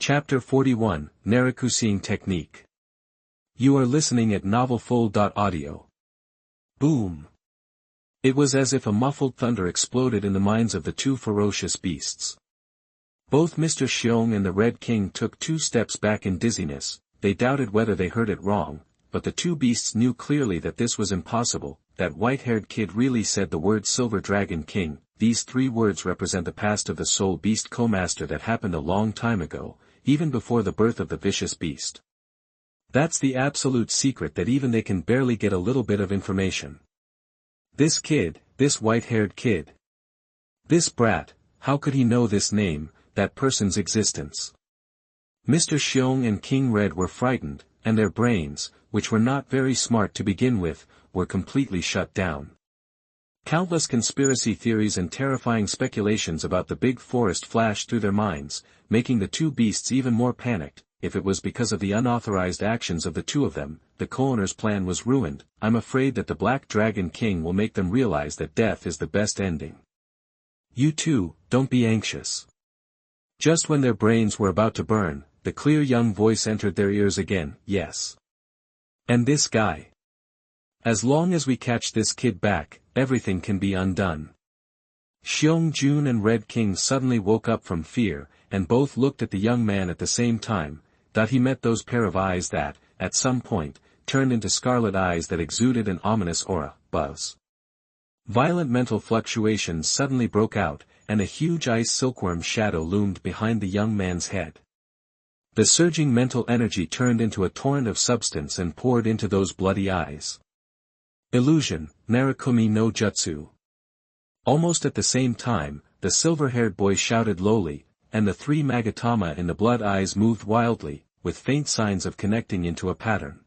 Chapter 41, Naraku-seeing Technique. You are listening at novelfull.audio. Boom! It was as if a muffled thunder exploded in the minds of the two ferocious beasts. Both Mr. Xiong and the Red King took 2 steps back in dizziness. They doubted whether they heard it wrong, but the two beasts knew clearly that this was impossible. That white-haired kid really said the word Silver Dragon King. These 3 words represent the past of the Soul Beast Co-Master that happened a long time ago, even before the birth of the vicious beast. That's the absolute secret, that even they can barely get a little bit of information. This kid, this white-haired kid. This brat, how could he know this name, that person's existence? Mr. Xiong and King Red were frightened, and their brains, which were not very smart to begin with, were completely shut down. Countless conspiracy theories and terrifying speculations about the big forest flashed through their minds, making the two beasts even more panicked. If it was because of the unauthorized actions of the two of them, the co-owner's plan was ruined. I'm afraid that the Black Dragon King will make them realize that death is the best ending. You two, don't be anxious. Just when their brains were about to burn, the clear young voice entered their ears again. Yes. And this guy. As long as we catch this kid back, everything can be undone. Xiong Jun and Red King suddenly woke up from fear, and both looked at the young man at the same time. He met those pair of eyes that, at some point, turned into scarlet eyes that exuded an ominous aura. Buzz. Violent mental fluctuations suddenly broke out, and a huge ice silkworm shadow loomed behind the young man's head. The surging mental energy turned into a torrent of substance and poured into those bloody eyes. Illusion, Narakumi no Jutsu. Almost at the same time, the silver-haired boy shouted lowly, and the 3 Magatama in the blood eyes moved wildly, with faint signs of connecting into a pattern.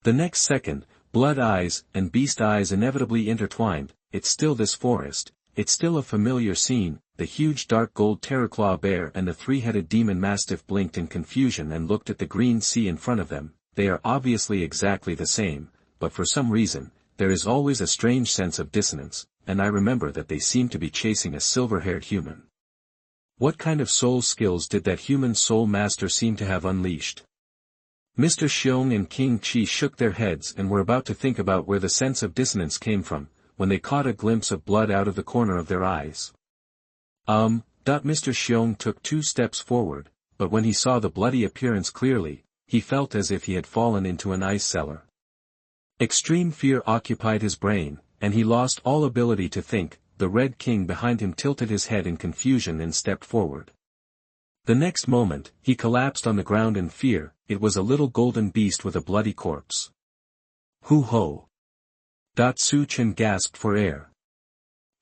The next second, blood eyes and beast eyes inevitably intertwined. It's still this forest, it's still a familiar scene. The huge dark gold terraclaw bear and the 3-headed demon mastiff blinked in confusion and looked at the green sea in front of them. They are obviously exactly the same, but for some reason, there is always a strange sense of dissonance, and I remember that they seem to be chasing a silver-haired human. What kind of soul skills did that human soul master seem to have unleashed? Mr. Xiong and King Chi shook their heads and were about to think about where the sense of dissonance came from, when they caught a glimpse of blood out of the corner of their eyes. Mr. Xiong took 2 steps forward, but when he saw the bloody appearance clearly, he felt as if he had fallen into an ice cellar. Extreme fear occupied his brain, and he lost all ability to think. The Red King behind him tilted his head in confusion and stepped forward. The next moment, he collapsed on the ground in fear. It was a little golden beast with a bloody corpse. Hoo-ho! Su Chen gasped for air.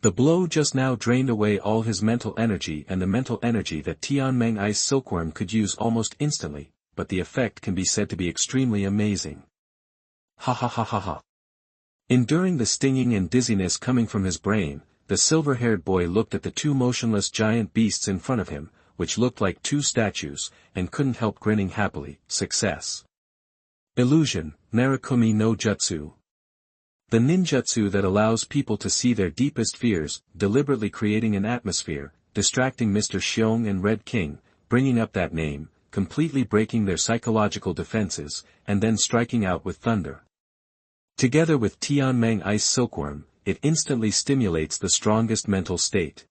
The blow just now drained away all his mental energy and the mental energy that Tianmeng Ice Silkworm could use almost instantly, but the effect can be said to be extremely amazing. Ha ha ha ha ha. Enduring the stinging and dizziness coming from his brain, the silver-haired boy looked at the 2 motionless giant beasts in front of him, which looked like 2 statues, and couldn't help grinning happily. Success. Illusion, Narakumi no Jutsu. The ninjutsu that allows people to see their deepest fears, deliberately creating an atmosphere, distracting Mr. Xiong and Red King, bringing up that name, completely breaking their psychological defenses, and then striking out with thunder. Together with Tianmeng Ice Silkworm, it instantly stimulates the strongest mental state.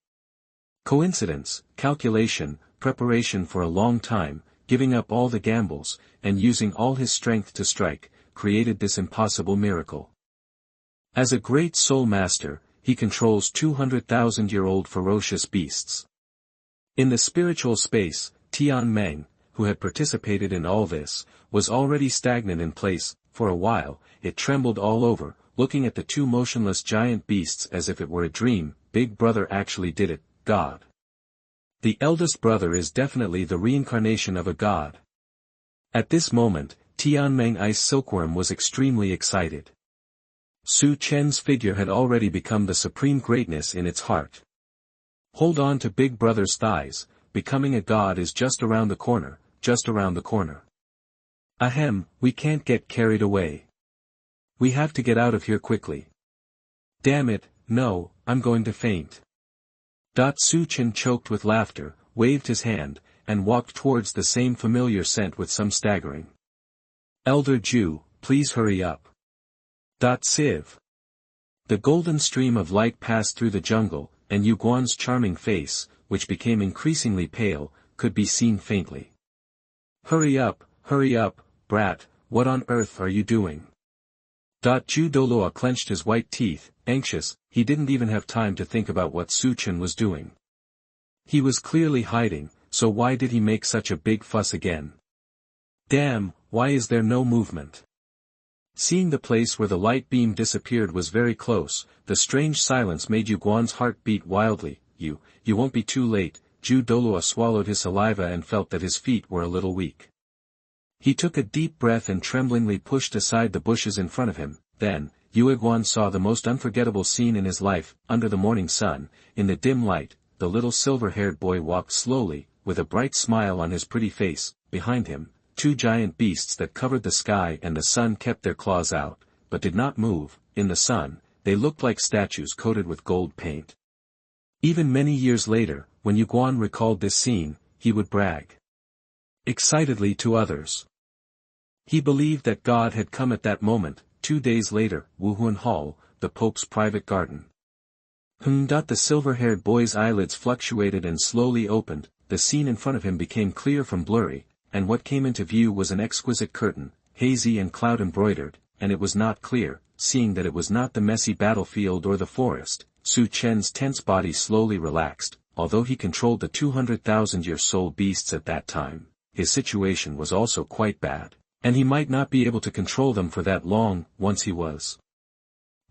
Coincidence, calculation, preparation for a long time, giving up all the gambles, and using all his strength to strike, created this impossible miracle. As a great soul master, he controls 200,000-year-old ferocious beasts. In the spiritual space, Tianmeng, who had participated in all this, was already stagnant in place. For a while, it trembled all over, looking at the 2 motionless giant beasts as if it were a dream. Big brother actually did it, God. The eldest brother is definitely the reincarnation of a god. At this moment, Tianmeng Ice Silkworm was extremely excited. Su Chen's figure had already become the supreme greatness in its heart. Hold on to Big Brother's thighs, becoming a god is just around the corner, just around the corner. Ahem, we can't get carried away. We have to get out of here quickly. Damn it, no, I'm going to faint. Su Chen choked with laughter, waved his hand, and walked towards the same familiar scent with some staggering. "Elder Jew, please hurry up." Civ. The golden stream of light passed through the jungle, and Yu Guan's charming face, which became increasingly pale, could be seen faintly. Hurry up, brat, what on earth are you doing?" Ju Douluo clenched his white teeth, anxious. He didn't even have time to think about what Chen was doing. He was clearly hiding, so why did he make such a big fuss again? Damn, why is there no movement? Seeing the place where the light beam disappeared was very close, the strange silence made Yu Guan's heart beat wildly. You won't be too late." Ju Douluo swallowed his saliva and felt that his feet were a little weak. He took a deep breath and tremblingly pushed aside the bushes in front of him. Then, Yu Guan saw the most unforgettable scene in his life. Under the morning sun, in the dim light, the little silver-haired boy walked slowly, with a bright smile on his pretty face. Behind him, two giant beasts that covered the sky and the sun kept their claws out, but did not move. In the sun, they looked like statues coated with gold paint. Even many years later, when Yu Guan recalled this scene, he would brag excitedly to others. He believed that God had come at that moment. 2 days later, Wuhuan Hall, the Pope's private garden. The silver-haired boy's eyelids fluctuated and slowly opened. The scene in front of him became clear from blurry, and what came into view was an exquisite curtain, hazy and cloud-embroidered, and it was not clear, seeing that it was not the messy battlefield or the forest. Chen's tense body slowly relaxed. Although he controlled the 200,000-year-soul beasts at that time, his situation was also quite bad, and he might not be able to control them for that long. Once he was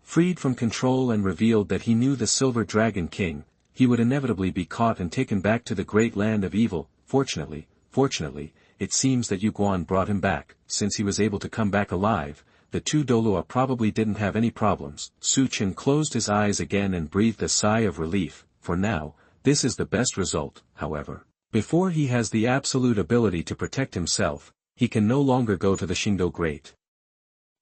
freed from control and revealed that he knew the Silver Dragon King, he would inevitably be caught and taken back to the great land of evil. Fortunately, it seems that Yu Guan brought him back. Since he was able to come back alive, the two Douluo probably didn't have any problems. Chen closed his eyes again and breathed a sigh of relief. For now, this is the best result. However, before he has the absolute ability to protect himself, he can no longer go to the Xingdou Great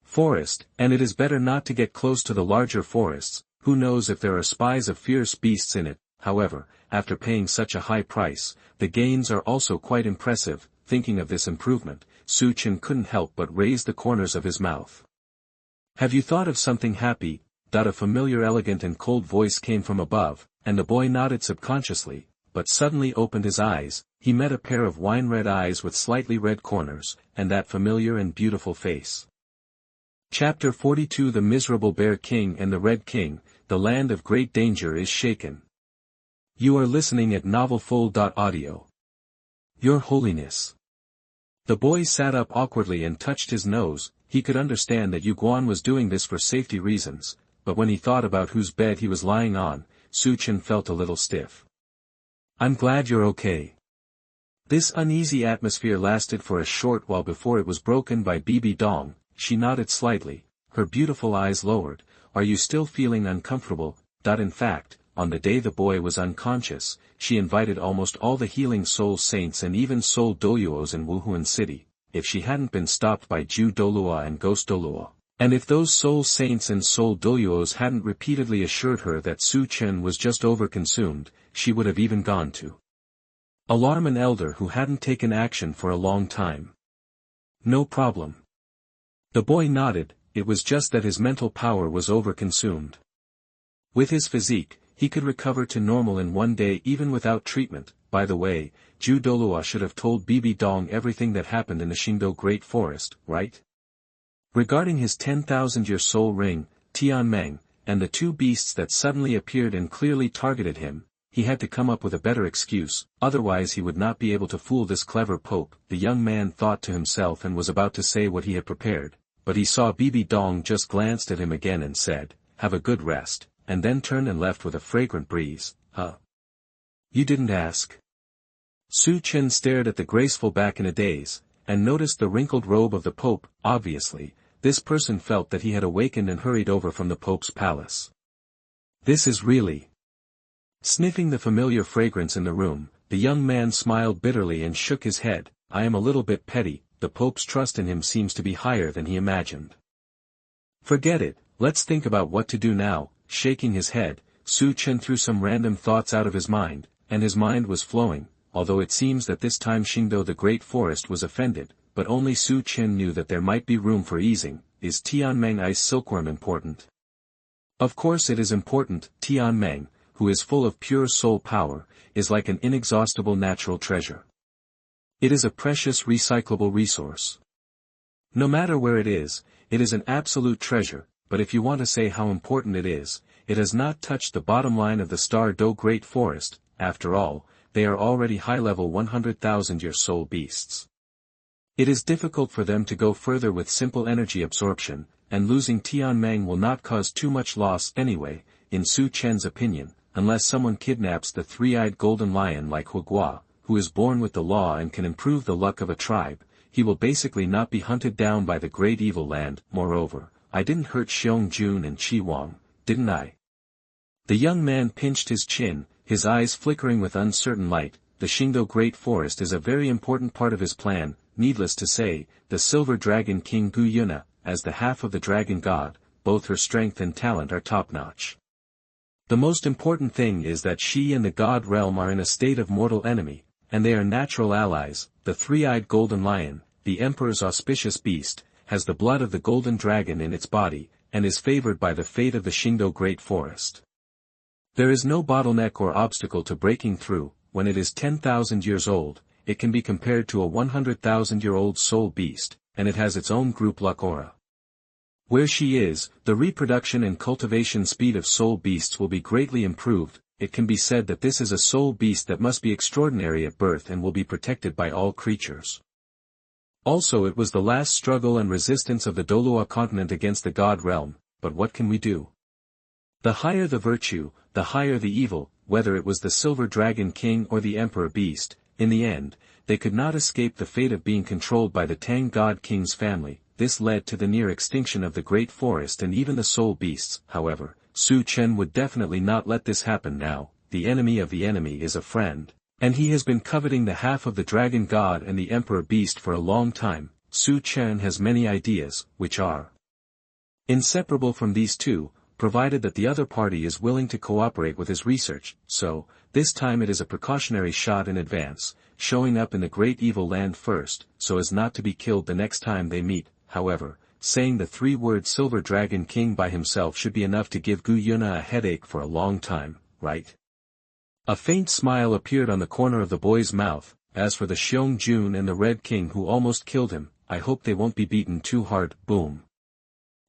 Forest, and it is better not to get close to the larger forests. Who knows if there are spies of fierce beasts in it. However, after paying such a high price, the gains are also quite impressive. Thinking of this improvement, Chen couldn't help but raise the corners of his mouth. "Have you thought of something happy?" A familiar elegant and cold voice came from above, and the boy nodded subconsciously, but suddenly opened his eyes. He met a pair of wine-red eyes with slightly red corners, and that familiar and beautiful face. Chapter 42 The Miserable Bear King and the Red King, the land of great danger is shaken. You are listening at novelfull.audio. Your Holiness. The boy sat up awkwardly and touched his nose. He could understand that Yu Guan was doing this for safety reasons, but when he thought about whose bed he was lying on, Chen felt a little stiff. "I'm glad you're okay." This uneasy atmosphere lasted for a short while before it was broken by Bibi Dong. She nodded slightly, her beautiful eyes lowered. "Are you still feeling uncomfortable?" In fact, on the day the boy was unconscious, she invited almost all the healing soul saints and even soul douluos in Wuhuan City, if she hadn't been stopped by Ju Douluo and Ghost Douluo. And if those soul saints and soul douluos hadn't repeatedly assured her that Chen was just overconsumed, she would have even gone to alarm an elder who hadn't taken action for a long time. "No problem." The boy nodded. It was just that his mental power was overconsumed. With his physique, he could recover to normal in 1 day even without treatment. By the way, Ju Douluo should have told Bibi Dong everything that happened in the Xingdou Great Forest, right? Regarding his 10,000-year soul ring, Tianmeng, and the two beasts that suddenly appeared and clearly targeted him, he had to come up with a better excuse, otherwise he would not be able to fool this clever pope. The young man thought to himself and was about to say what he had prepared, but he saw Bibi Dong just glanced at him again and said, "Have a good rest," and then turned and left with a fragrant breeze. "Huh? You didn't ask?" Chen stared at the graceful back in a daze, and noticed the wrinkled robe of the pope. Obviously, this person felt that he had awakened and hurried over from the pope's palace. "This is really..." Sniffing the familiar fragrance in the room, the young man smiled bitterly and shook his head. "I am a little bit petty, the pope's trust in him seems to be higher than he imagined." "Forget it, let's think about what to do now." Shaking his head, Chen threw some random thoughts out of his mind, and his mind was flowing. although it seems that this time Xingdou the Great Forest was offended, but only Su Chen knew that there might be room for easing. Is Tianmeng Ice Silkworm important? Of course it is important. Tianmeng, who is full of pure soul power, is like an inexhaustible natural treasure. It is a precious recyclable resource. No matter where it is an absolute treasure, but if you want to say how important it has not touched the bottom line of the Star Do Great Forest. After all, they are already high-level 100,000-year soul beasts. It is difficult for them to go further with simple energy absorption, and losing Tianmeng will not cause too much loss anyway, in Su Chen's opinion, unless someone kidnaps the three-eyed golden lion like Huguo, who is born with the law and can improve the luck of a tribe. He will basically not be hunted down by the great evil land. Moreover, I didn't hurt Xiong Jun and Qi Wang, didn't I? The young man pinched his chin, his eyes flickering with uncertain light. The Xingdou Great Forest is a very important part of his plan. Needless to say, the Silver Dragon King Guiyuna, as the half of the Dragon God, both her strength and talent are top-notch. The most important thing is that she and the God Realm are in a state of mortal enemy, and they are natural allies. The three-eyed golden lion, the Emperor's auspicious beast, has the blood of the golden dragon in its body, and is favored by the fate of the Xingdou Great Forest. There is no bottleneck or obstacle to breaking through. When it is 10,000 years old, it can be compared to a 100,000-year-old soul beast, and it has its own group luck aura. Where she is, the reproduction and cultivation speed of soul beasts will be greatly improved. It can be said that this is a soul beast that must be extraordinary at birth and will be protected by all creatures. Also, it was the last struggle and resistance of the Douluo Continent against the God Realm, but what can we do? The higher the virtue, the higher the evil. Whether it was the Silver Dragon King or the Emperor Beast, in the end, they could not escape the fate of being controlled by the Tang God King's family. This led to the near extinction of the Great Forest and even the soul beasts. However, Su Chen would definitely not let this happen now. The enemy of the enemy is a friend, and he has been coveting the half of the Dragon God and the Emperor Beast for a long time. Su Chen has many ideas, which are inseparable from these two, provided that the other party is willing to cooperate with his research. So, this time it is a precautionary shot in advance, showing up in the great evil land first, so as not to be killed the next time they meet. However, saying the three-word Silver Dragon King by himself should be enough to give Guiyuna a headache for a long time, right? A faint smile appeared on the corner of the boy's mouth. As for the Xiong Jun and the Red King who almost killed him, I hope they won't be beaten too hard. Boom.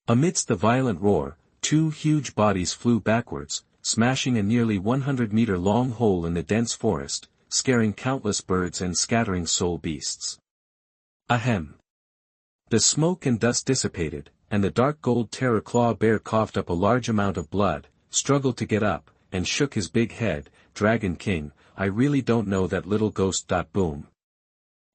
Amidst the violent roar, two huge bodies flew backwards, smashing a nearly 100-meter-long hole in the dense forest, scaring countless birds and scattering soul beasts. Ahem. The smoke and dust dissipated, and the dark gold terror claw bear coughed up a large amount of blood, struggled to get up, and shook his big head. Dragon King, I really don't know that little ghost. Boom.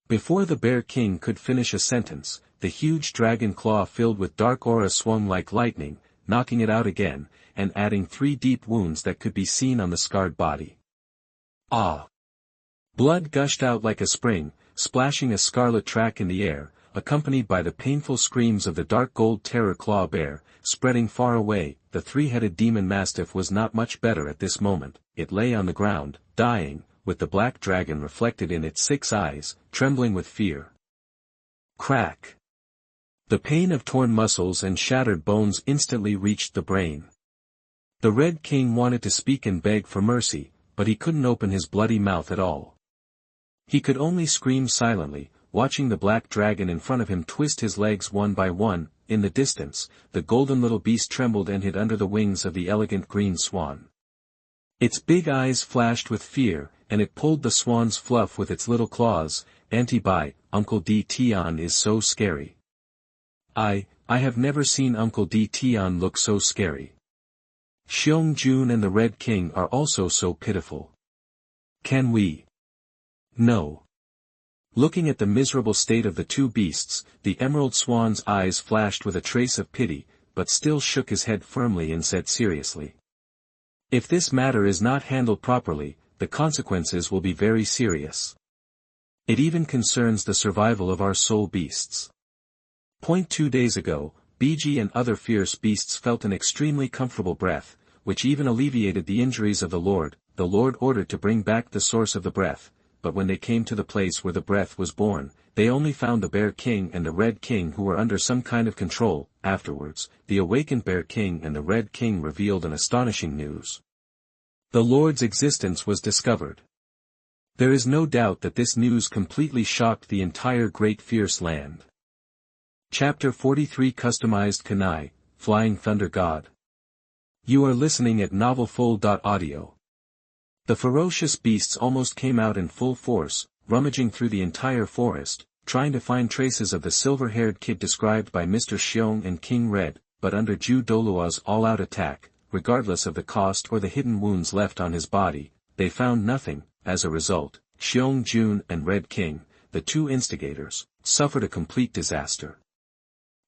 Before the Bear King could finish a sentence, the huge dragon claw filled with dark aura swung like lightning, knocking it out again, and adding 3 deep wounds that could be seen on the scarred body. Ah! Blood gushed out like a spring, splashing a scarlet track in the air, accompanied by the painful screams of the dark gold terror claw bear, spreading far away. The three-headed demon mastiff was not much better at this moment. It lay on the ground, dying, with the black dragon reflected in its 6 eyes, trembling with fear. Crack! The pain of torn muscles and shattered bones instantly reached the brain. The Red King wanted to speak and beg for mercy, but he couldn't open his bloody mouth at all. He could only scream silently, watching the black dragon in front of him twist his legs one by one. In the distance, the golden little beast trembled and hid under the wings of the elegant green swan. Its big eyes flashed with fear, and it pulled the swan's fluff with its little claws. Anti-Bai, Uncle D. Tian is so scary. I have never seen Uncle D. Tian look so scary. Xiong Jun and the Red King are also so pitiful. Can we? No. Looking at the miserable state of the two beasts, the emerald swan's eyes flashed with a trace of pity, but still shook his head firmly and said seriously. If this matter is not handled properly, the consequences will be very serious. It even concerns the survival of our soul beasts. 2 days ago, BG and other fierce beasts felt an extremely comfortable breath, which even alleviated the injuries of the Lord. The Lord ordered to bring back the source of the breath. but when they came to the place where the breath was born, they only found the Bear King and the Red King who were under some kind of control. Afterwards, the awakened Bear King and the Red King revealed an astonishing news. The Lord's existence was discovered. There is no doubt that this news completely shocked the entire Great Fierce Land. Chapter 43 Customized Kunai, Flying Thunder God. You are listening at novelfull.audio. The ferocious beasts almost came out in full force, rummaging through the entire forest, trying to find traces of the silver-haired kid described by Mr. Xiong and King Red, but under Ju Douluo's all-out attack, regardless of the cost or the hidden wounds left on his body, they found nothing. As a result, Xiong Jun and Red King, the two instigators, suffered a complete disaster.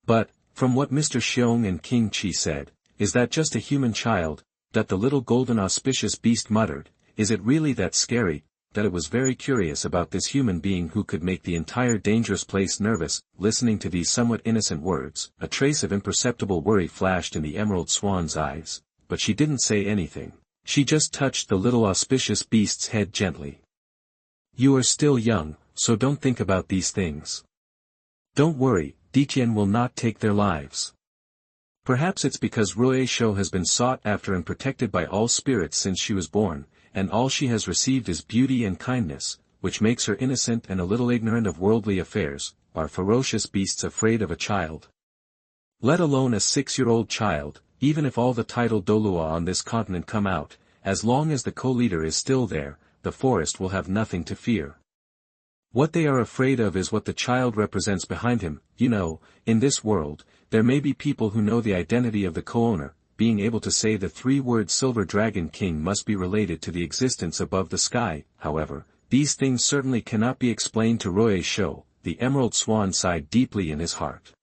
But, from what Mr. Xiong and King Qi said, is that just a human child, that the little golden auspicious beast muttered, is it really that scary, that it was very curious about this human being who could make the entire dangerous place nervous. Listening to these somewhat innocent words, a trace of imperceptible worry flashed in the Emerald Swan's eyes, but she didn't say anything. She just touched the little auspicious beast's head gently. You are still young, so don't think about these things. Don't worry, Diqian will not take their lives. Perhaps it's because Rueisho has been sought after and protected by all spirits since she was born, and all she has received is beauty and kindness, which makes her innocent and a little ignorant of worldly affairs. Are ferocious beasts afraid of a child? Let alone a 6-year-old child. Even if all the titled Douluo on this continent come out, as long as the co-leader is still there, the forest will have nothing to fear. What they are afraid of is what the child represents behind him. You know, in this world, there may be people who know the identity of the co-owner. Being able to say the 3-word Silver Dragon King must be related to the existence above the sky. However, these things certainly cannot be explained to Rueisho. The Emerald Swan sighed deeply in his heart.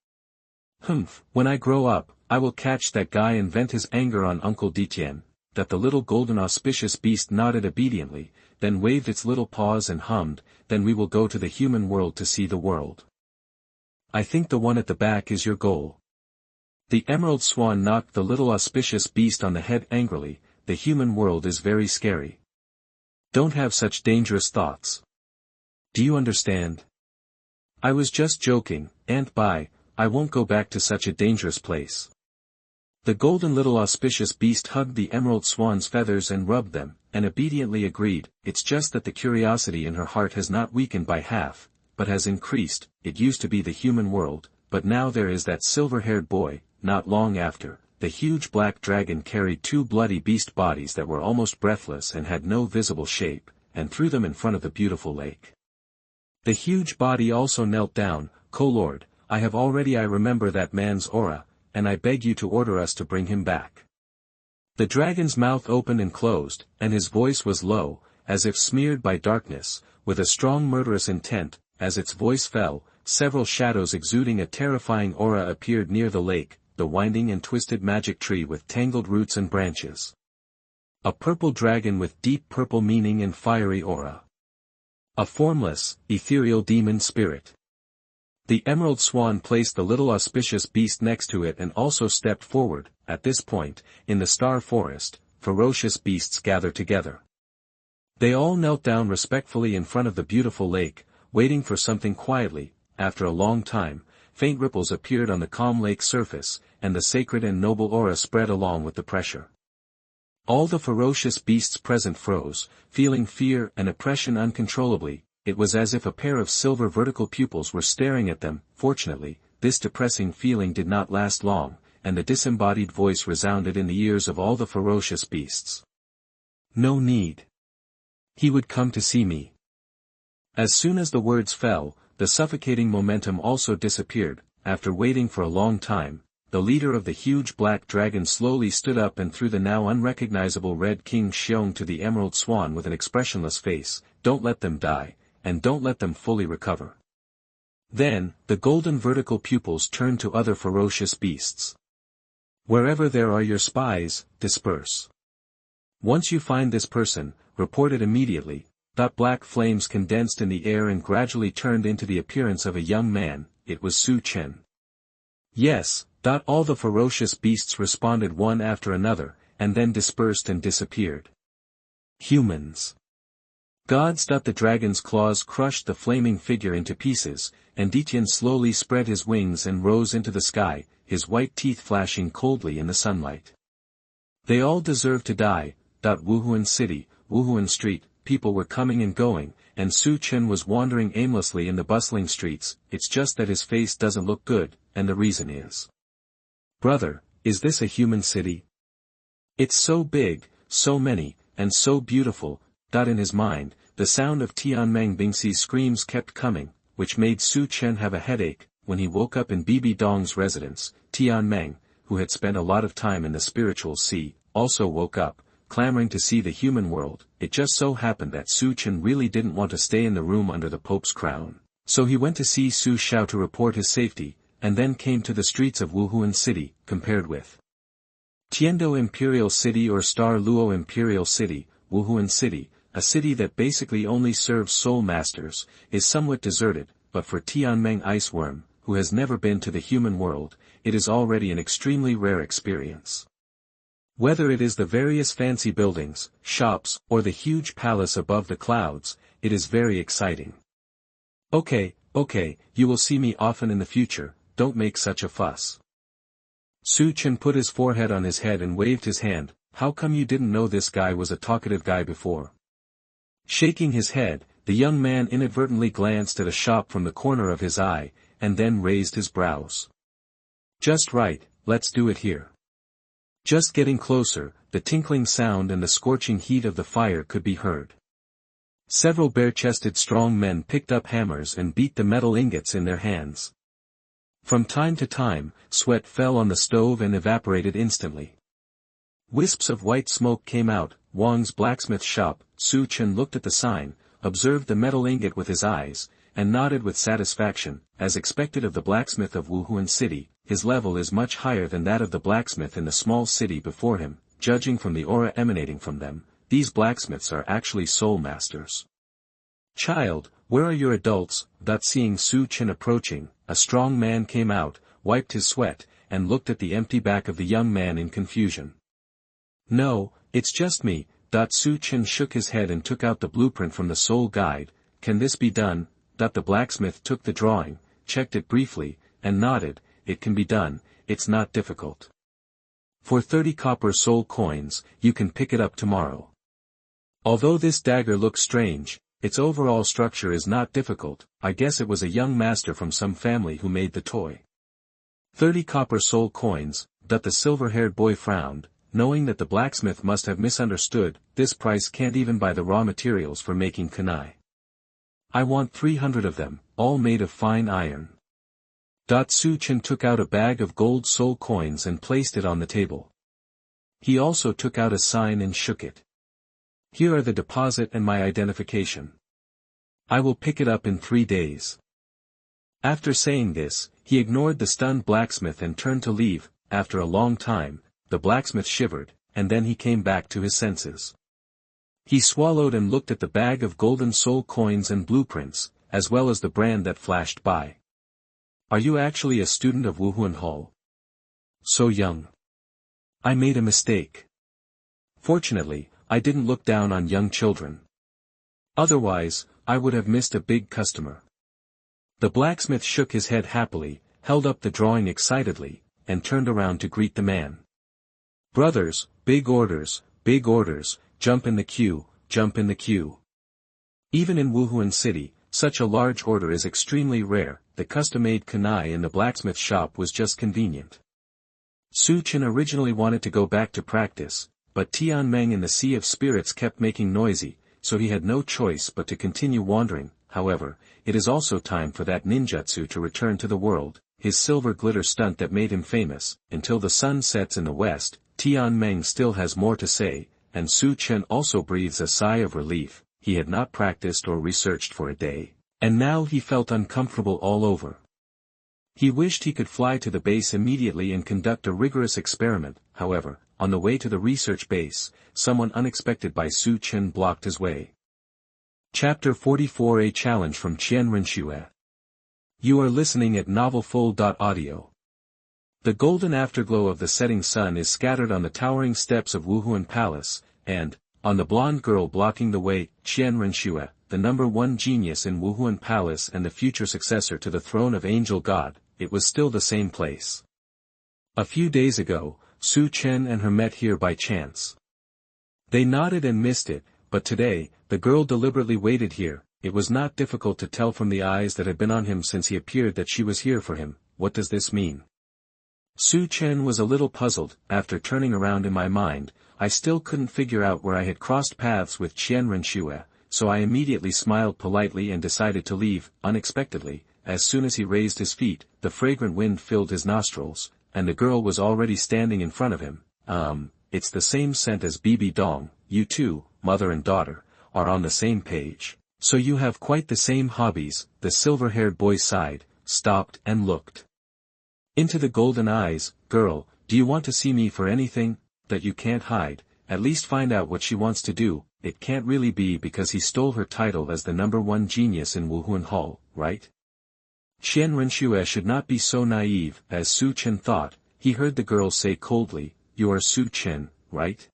When I grow up, I will catch that guy and vent his anger on Uncle Diqian. That the little golden auspicious beast nodded obediently, then waved its little paws and hummed, then we will go to the human world to see the world. I think the one at the back is your goal. The Emerald Swan knocked the little auspicious beast on the head angrily. The human world is very scary. Don't have such dangerous thoughts. Do you understand? I was just joking, and I won't go back to such a dangerous place. The golden little auspicious beast hugged the Emerald Swan's feathers and rubbed them, and obediently agreed. It's just that the curiosity in her heart has not weakened by half, but has increased. It used to be the human world, but now there is that silver-haired boy. Not long after, the huge black dragon carried 2 bloody beast bodies that were almost breathless and had no visible shape, and threw them in front of the beautiful lake. The huge body also knelt down. Co-lord, I remember that man's aura, and I beg you to order us to bring him back. The dragon's mouth opened and closed, and his voice was low, as if smeared by darkness, with a strong murderous intent. As its voice fell, several shadows exuding a terrifying aura appeared near the lake, the winding and twisted magic tree with tangled roots and branches. A purple dragon with deep purple meaning and fiery aura. A formless, ethereal demon spirit. The Emerald Swan placed the little auspicious beast next to it and also stepped forward. At this point, in the Star Forest, ferocious beasts gathered together. They all knelt down respectfully in front of the beautiful lake, waiting for something quietly. After a long time, faint ripples appeared on the calm lake surface, and the sacred and noble aura spread along with the pressure. All the ferocious beasts present froze, feeling fear and oppression uncontrollably. It was as if a pair of silver vertical pupils were staring at them. Fortunately, this depressing feeling did not last long, and the disembodied voice resounded in the ears of all the ferocious beasts. No need. He would come to see me. As soon as the words fell, the suffocating momentum also disappeared. After waiting for a long time, the leader of the huge black dragon slowly stood up and threw the now unrecognizable Red King Xiong to the Emerald Swan with an expressionless face. Don't let them die, and don't let them fully recover. Then, the golden vertical pupils turned to other ferocious beasts. Wherever there are your spies, disperse. Once you find this person, report it immediately. Black flames condensed in the air and gradually turned into the appearance of a young man. It was Chen. Yes. All the ferocious beasts responded one after another, and then dispersed and disappeared. Humans. Gods! The dragon's claws crushed the flaming figure into pieces, and Qian slowly spread his wings and rose into the sky, his white teeth flashing coldly in the sunlight. They all deserve to die. Wuhuan City, Wuhuan Street, people were coming and going, and Chen was wandering aimlessly in the bustling streets. It's just that his face doesn't look good, and the reason is. Brother, is this a human city? It's so big, so many, and so beautiful. In his mind, the sound of Tianmeng Bingxi's screams kept coming, which made Chen have a headache. When he woke up in Bibi Dong's residence, Tianmeng, who had spent a lot of time in the spiritual sea, also woke up, clamoring to see the human world. It just so happened that Chen really didn't want to stay in the room under the Pope's crown, so he went to see Su Xiao to report his safety, and then came to the streets of Wuhuan City. Compared with Tiando Imperial City or Star Luo Imperial City, Wuhuan City, a city that basically only serves soul masters, is somewhat deserted, but for Tianmeng Iceworm, who has never been to the human world, it is already an extremely rare experience. Whether it is the various fancy buildings, shops, or the huge palace above the clouds, it is very exciting. Okay, you will see me often in the future, don't make such a fuss. Chen put his forehead on his head and waved his hand. How come you didn't know this guy was a talkative guy before? Shaking his head, the young man inadvertently glanced at a shop from the corner of his eye, and then raised his brows. Just right, let's do it here. Just getting closer, the tinkling sound and the scorching heat of the fire could be heard. Several bare-chested strong men picked up hammers and beat the metal ingots in their hands. From time to time, sweat fell on the stove and evaporated instantly. Wisps of white smoke came out. Wang's blacksmith shop. Chen looked at the sign, observed the metal ingot with his eyes, and nodded with satisfaction. As expected of the blacksmith of Wuhuan City, his level is much higher than that of the blacksmith in the small city before him. Judging from the aura emanating from them, these blacksmiths are actually soul masters. Child, where are your adults? Seeing Chen approaching, a strong man came out, wiped his sweat, and looked at the empty back of the young man in confusion. No, it's just me. Chen shook his head and took out the blueprint from the soul guide. Can this be done? The blacksmith took the drawing, checked it briefly, and nodded. It can be done, it's not difficult. For 30 copper soul coins, you can pick it up tomorrow. Although this dagger looks strange, its overall structure is not difficult. I guess it was a young master from some family who made the toy. 30 copper soul coins. The silver-haired boy frowned, knowing that the blacksmith must have misunderstood. This price can't even buy the raw materials for making kunai. I want 300 of them, all made of fine iron. Chen took out a bag of gold soul coins and placed it on the table. He also took out a sign and shook it. Here are the deposit and my identification. I will pick it up in 3 days. After saying this, he ignored the stunned blacksmith and turned to leave. After a long time, the blacksmith shivered, and then he came back to his senses. He swallowed and looked at the bag of golden soul coins and blueprints, as well as the brand that flashed by. Are you actually a student of Wuhuan Hall? So young. I made a mistake. Fortunately, I didn't look down on young children. Otherwise, I would have missed a big customer. The blacksmith shook his head happily, held up the drawing excitedly, and turned around to greet the man. Brothers, big orders, jump in the queue, jump in the queue. Even in Wuhuan City, such a large order is extremely rare. The custom-made kunai in the blacksmith shop was just convenient. Chen originally wanted to go back to practice, but Tianmeng in the Sea of Spirits kept making noisy, so he had no choice but to continue wandering. However, it is also time for that ninjutsu to return to the world, his silver glitter stunt that made him famous. Until the sun sets in the west, Tianmeng still has more to say, and Chen also breathes a sigh of relief. He had not practiced or researched for a day, and now he felt uncomfortable all over. He wished he could fly to the base immediately and conduct a rigorous experiment. However, on the way to the research base, someone unexpected by Chen blocked his way. Chapter 44: A Challenge from Qian Renxue. You are listening at novelfull.audio. The golden afterglow of the setting sun is scattered on the towering steps of Wuhuan Palace, and, on the blonde girl blocking the way, Qian Renxue, the #1 genius in Wuhuan Palace and the future successor to the throne of Angel God, it was still the same place. A few days ago, Su Chen and her met here by chance. They nodded and missed it, but today, the girl deliberately waited here. It was not difficult to tell from the eyes that had been on him since he appeared that she was here for him. What does this mean? Su Chen was a little puzzled. After turning around in my mind, I still couldn't figure out where I had crossed paths with Qian Renxue, so I immediately smiled politely and decided to leave. Unexpectedly, as soon as he raised his feet, the fragrant wind filled his nostrils, and the girl was already standing in front of him. It's the same scent as Bibi Dong. You two, mother and daughter, are on the same page. So you have quite the same hobbies. The silver-haired boy sighed, stopped and looked into the golden eyes. Girl, do you want to see me for anything that you can't hide? At least find out what she wants to do. It can't really be because he stole her title as the #1 genius in Wuhuan Hall, right? Qian Renxue should not be so naive. As Su Chen thought, he heard the girl say coldly, "You are Su Chen, right?"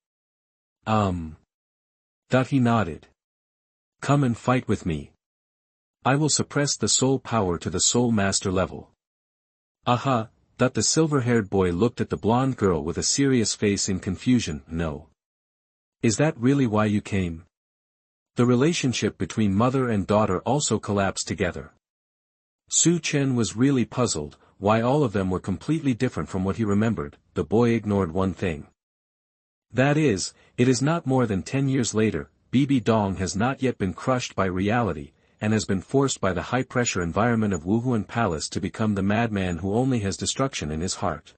He nodded. "Come and fight with me. I will suppress the soul power to the soul master level." Aha, the silver-haired boy looked at the blonde girl with a serious face in confusion. No. Is that really why you came? The relationship between mother and daughter also collapsed together. Su Chen was really puzzled, why all of them were completely different from what he remembered. The boy ignored one thing. That is, it is not more than 10 years later. Bibi Dong has not yet been crushed by reality, and has been forced by the high-pressure environment of Wuhuan Palace to become the madman who only has destruction in his heart.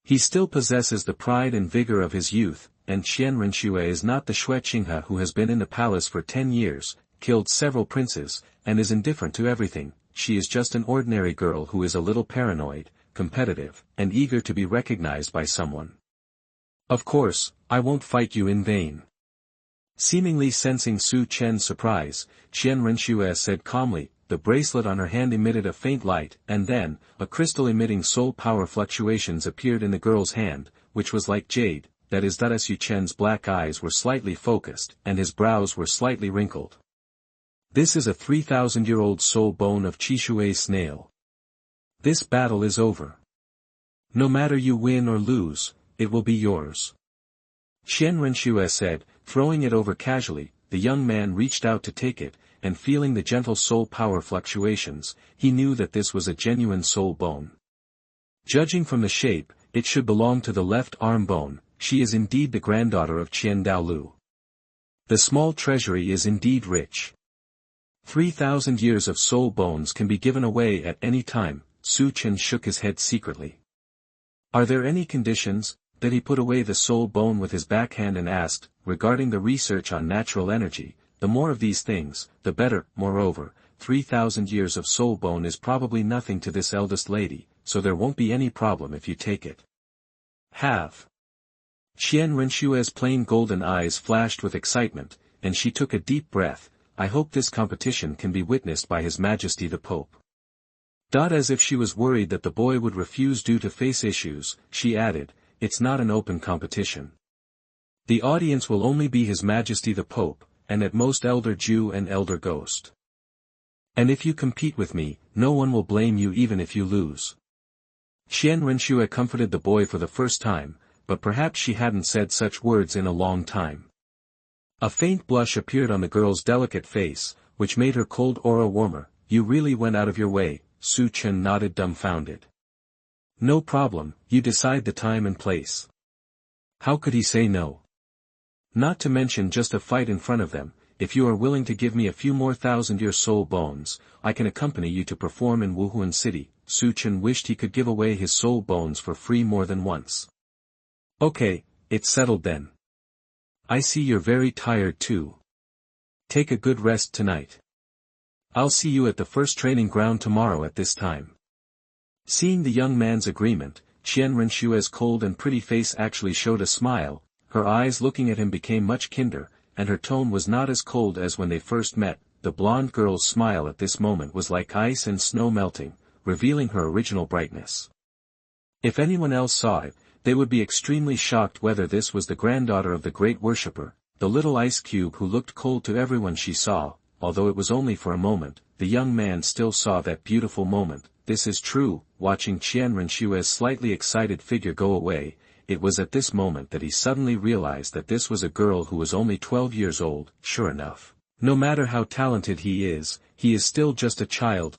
He still possesses the pride and vigor of his youth, and Qian Renxue is not the Xue Qinghe who has been in the palace for 10 years, killed several princes, and is indifferent to everything. She is just an ordinary girl who is a little paranoid, competitive, and eager to be recognized by someone. Of course, I won't fight you in vain. Seemingly sensing Su Chen's surprise, Qian Renxue said calmly. The bracelet on her hand emitted a faint light, and then, a crystal emitting soul power fluctuations appeared in the girl's hand, which was like jade. That is, Su Chen's black eyes were slightly focused, and his brows were slightly wrinkled. This is a 3,000-year-old soul bone of Qishui's snail. This battle is over. No matter you win or lose, it will be yours. Qian Renxue said, throwing it over casually. The young man reached out to take it, and feeling the gentle soul power fluctuations, he knew that this was a genuine soul bone. Judging from the shape, it should belong to the left arm bone. She is indeed the granddaughter of Qian Douluo. The small treasury is indeed rich. 3,000 years of soul bones can be given away at any time. Su Chen shook his head secretly. Are there any conditions? That he put away the soul bone with his backhand and asked, regarding the research on natural energy, the more of these things, the better. Moreover, 3,000 years of soul bone is probably nothing to this eldest lady, so there won't be any problem if you take it. Have. Qian Renshue's plain golden eyes flashed with excitement, and she took a deep breath. I hope this competition can be witnessed by His Majesty the Pope. As if she was worried that the boy would refuse due to face issues, she added, it's not an open competition. The audience will only be His Majesty the Pope, and at most Elder Jew and Elder Ghost. And if you compete with me, no one will blame you even if you lose. Qian Renxue comforted the boy for the first time, but perhaps she hadn't said such words in a long time. A faint blush appeared on the girl's delicate face, which made her cold aura warmer. You really went out of your way. Su Chen nodded dumbfounded. No problem, you decide the time and place. How could he say no? Not to mention just a fight in front of them. If you are willing to give me a few more thousand-year soul bones, I can accompany you to perform in Wuhuan City. Su Chen wished he could give away his soul bones for free more than once. Okay, it's settled then. I see you're very tired too. Take a good rest tonight. I'll see you at the first training ground tomorrow at this time. Seeing the young man's agreement, Qian Renshue's cold and pretty face actually showed a smile. Her eyes looking at him became much kinder, and her tone was not as cold as when they first met. The blonde girl's smile at this moment was like ice and snow melting, revealing her original brightness. If anyone else saw it, they would be extremely shocked whether this was the granddaughter of the great worshipper. the little ice cube who looked cold to everyone she saw, although it was only for a moment, the young man still saw that beautiful moment. This is true. Watching Qian Renshue's slightly excited figure go away, it was at this moment that he suddenly realized that this was a girl who was only 12 years old. Sure enough, no matter how talented he is still just a child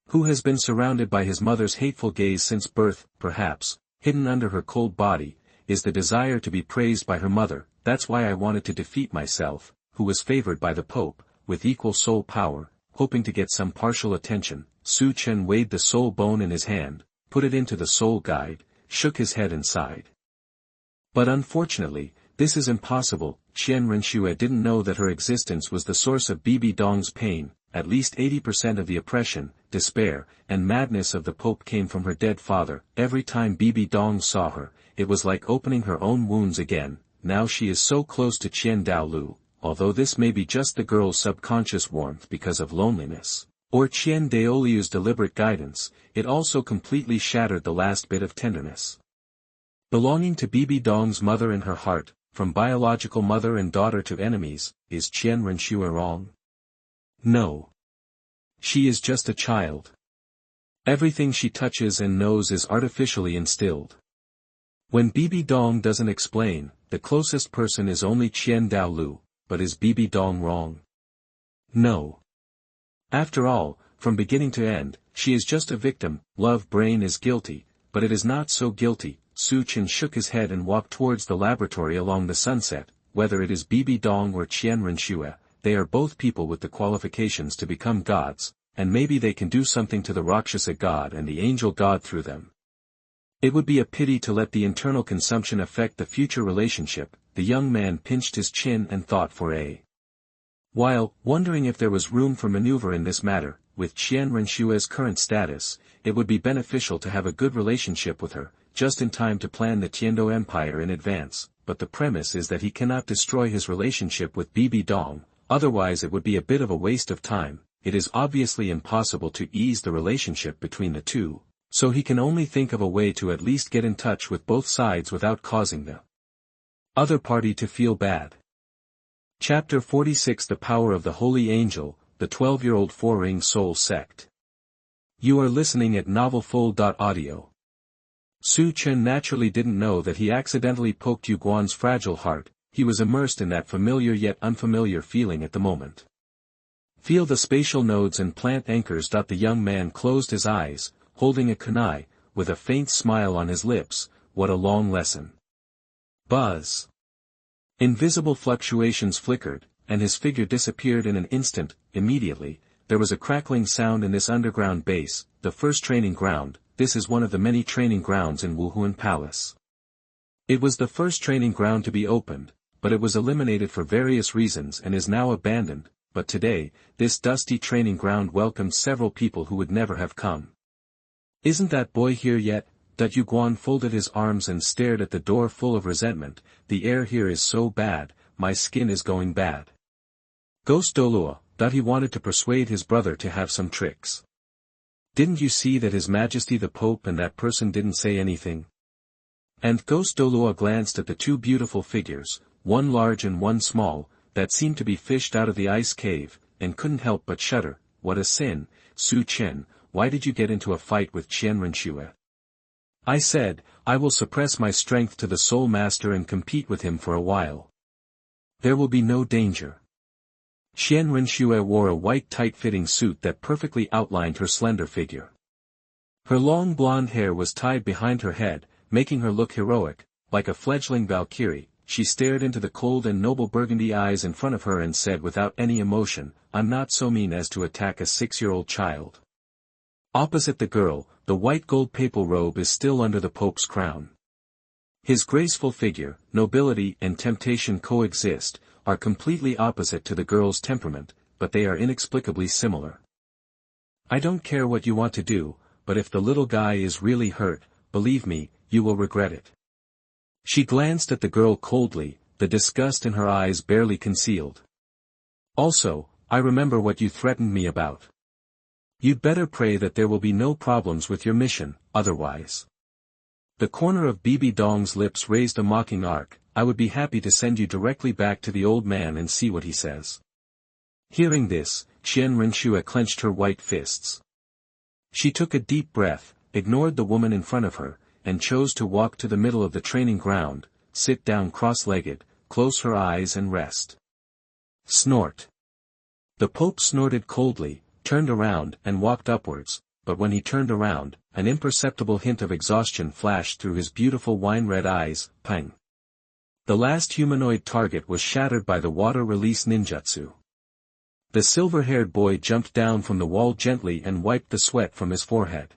who has been surrounded by his mother's hateful gaze since birth. Perhaps, hidden under her cold body, is the desire to be praised by her mother. That's why I wanted to defeat myself, who was favored by the Pope, with equal soul power, hoping to get some partial attention. Chen weighed the soul bone in his hand, put it into the soul guide, shook his head and sighed. But unfortunately, this is impossible. Qian Renxue didn't know that her existence was the source of Bibi Dong's pain. At least 80% of the oppression, despair, and madness of the Pope came from her dead father. Every time Bibi Dong saw her, it was like opening her own wounds again. Now she is so close to Qian Douluo, although this may be just the girl's subconscious warmth because of loneliness, or Qian Douluo's deliberate guidance, it also completely shattered the last bit of tenderness belonging to Bibi Dong's mother in her heart. From biological mother and daughter to enemies, is Qian Renxue wrong? No. She is just a child. Everything she touches and knows is artificially instilled. When Bibi Dong doesn't explain, the closest person is only Qian Douluo, but is Bibi Dong wrong? No. After all, from beginning to end, she is just a victim. Love brain is guilty, but it is not so guilty. Chen shook his head and walked towards the laboratory along the sunset. Whether it is Bibi Dong or Qian Renxue, they are both people with the qualifications to become gods, and maybe they can do something to the Rakshasa god and the angel god through them. It would be a pity to let the internal consumption affect the future relationship. The young man pinched his chin and thought for a while, wondering if there was room for maneuver in this matter. With Qian Renshue's current status, it would be beneficial to have a good relationship with her, just in time to plan the Tiando Empire in advance, but the premise is that he cannot destroy his relationship with Bibi Dong, otherwise it would be a bit of a waste of time. It is obviously impossible to ease the relationship between the two, so he can only think of a way to at least get in touch with both sides without causing the other party to feel bad. Chapter 46 The Power of the Holy Angel, the 12-year-old Four-Ring Soul Sect. You are listening at novelfull.audio. Chen naturally didn't know that he accidentally poked Yu Guan's fragile heart. He was immersed in that familiar yet unfamiliar feeling at the moment. Feel the spatial nodes and plant anchors. The young man closed his eyes, holding a kunai, with a faint smile on his lips. What a long lesson. Buzz. Invisible fluctuations flickered, and his figure disappeared in an instant. Immediately, there was a crackling sound in this underground base, the first training ground. This is one of the many training grounds in Wuhuan Palace. It was the first training ground to be opened, but it was eliminated for various reasons and is now abandoned. But today, this dusty training ground welcomed several people who would never have come. Isn't that boy here yet? Yu Guan folded his arms and stared at the door full of resentment. The air here is so bad, my skin is going bad. Ghost Douluo, he wanted to persuade his brother to have some tricks. Didn't you see that His Majesty the Pope and that person didn't say anything? And Ghost Douluo glanced at the two beautiful figures, one large and one small, that seemed to be fished out of the ice cave, and couldn't help but shudder. What a sin, Chen, why did you get into a fight with Qian Renxue? I said, I will suppress my strength to the Soul Master and compete with him for a while. There will be no danger. Qian Renxue wore a white tight-fitting suit that perfectly outlined her slender figure. Her long blonde hair was tied behind her head, making her look heroic, like a fledgling Valkyrie. She stared into the cold and noble burgundy eyes in front of her and said without any emotion, I'm not so mean as to attack a 6-year-old child. Opposite the girl, the white gold papal robe is still under the Pope's crown. His graceful figure, nobility and temptation coexist, are completely opposite to the girl's temperament, but they are inexplicably similar. I don't care what you want to do, but if the little guy is really hurt, believe me, you will regret it. She glanced at the girl coldly, the disgust in her eyes barely concealed. Also, I remember what you threatened me about. You'd better pray that there will be no problems with your mission, otherwise. The corner of Bibi Dong's lips raised a mocking arc. I would be happy to send you directly back to the old man and see what he says." Hearing this, Qian Renxue clenched her white fists. She took a deep breath, ignored the woman in front of her, and chose to walk to the middle of the training ground, sit down cross-legged, close her eyes and rest. Snort. The Pope snorted coldly, turned around and walked upwards, but when he turned around, an imperceptible hint of exhaustion flashed through his beautiful wine-red eyes. Pang. The last humanoid target was shattered by the water release ninjutsu. The silver-haired boy jumped down from the wall gently and wiped the sweat from his forehead.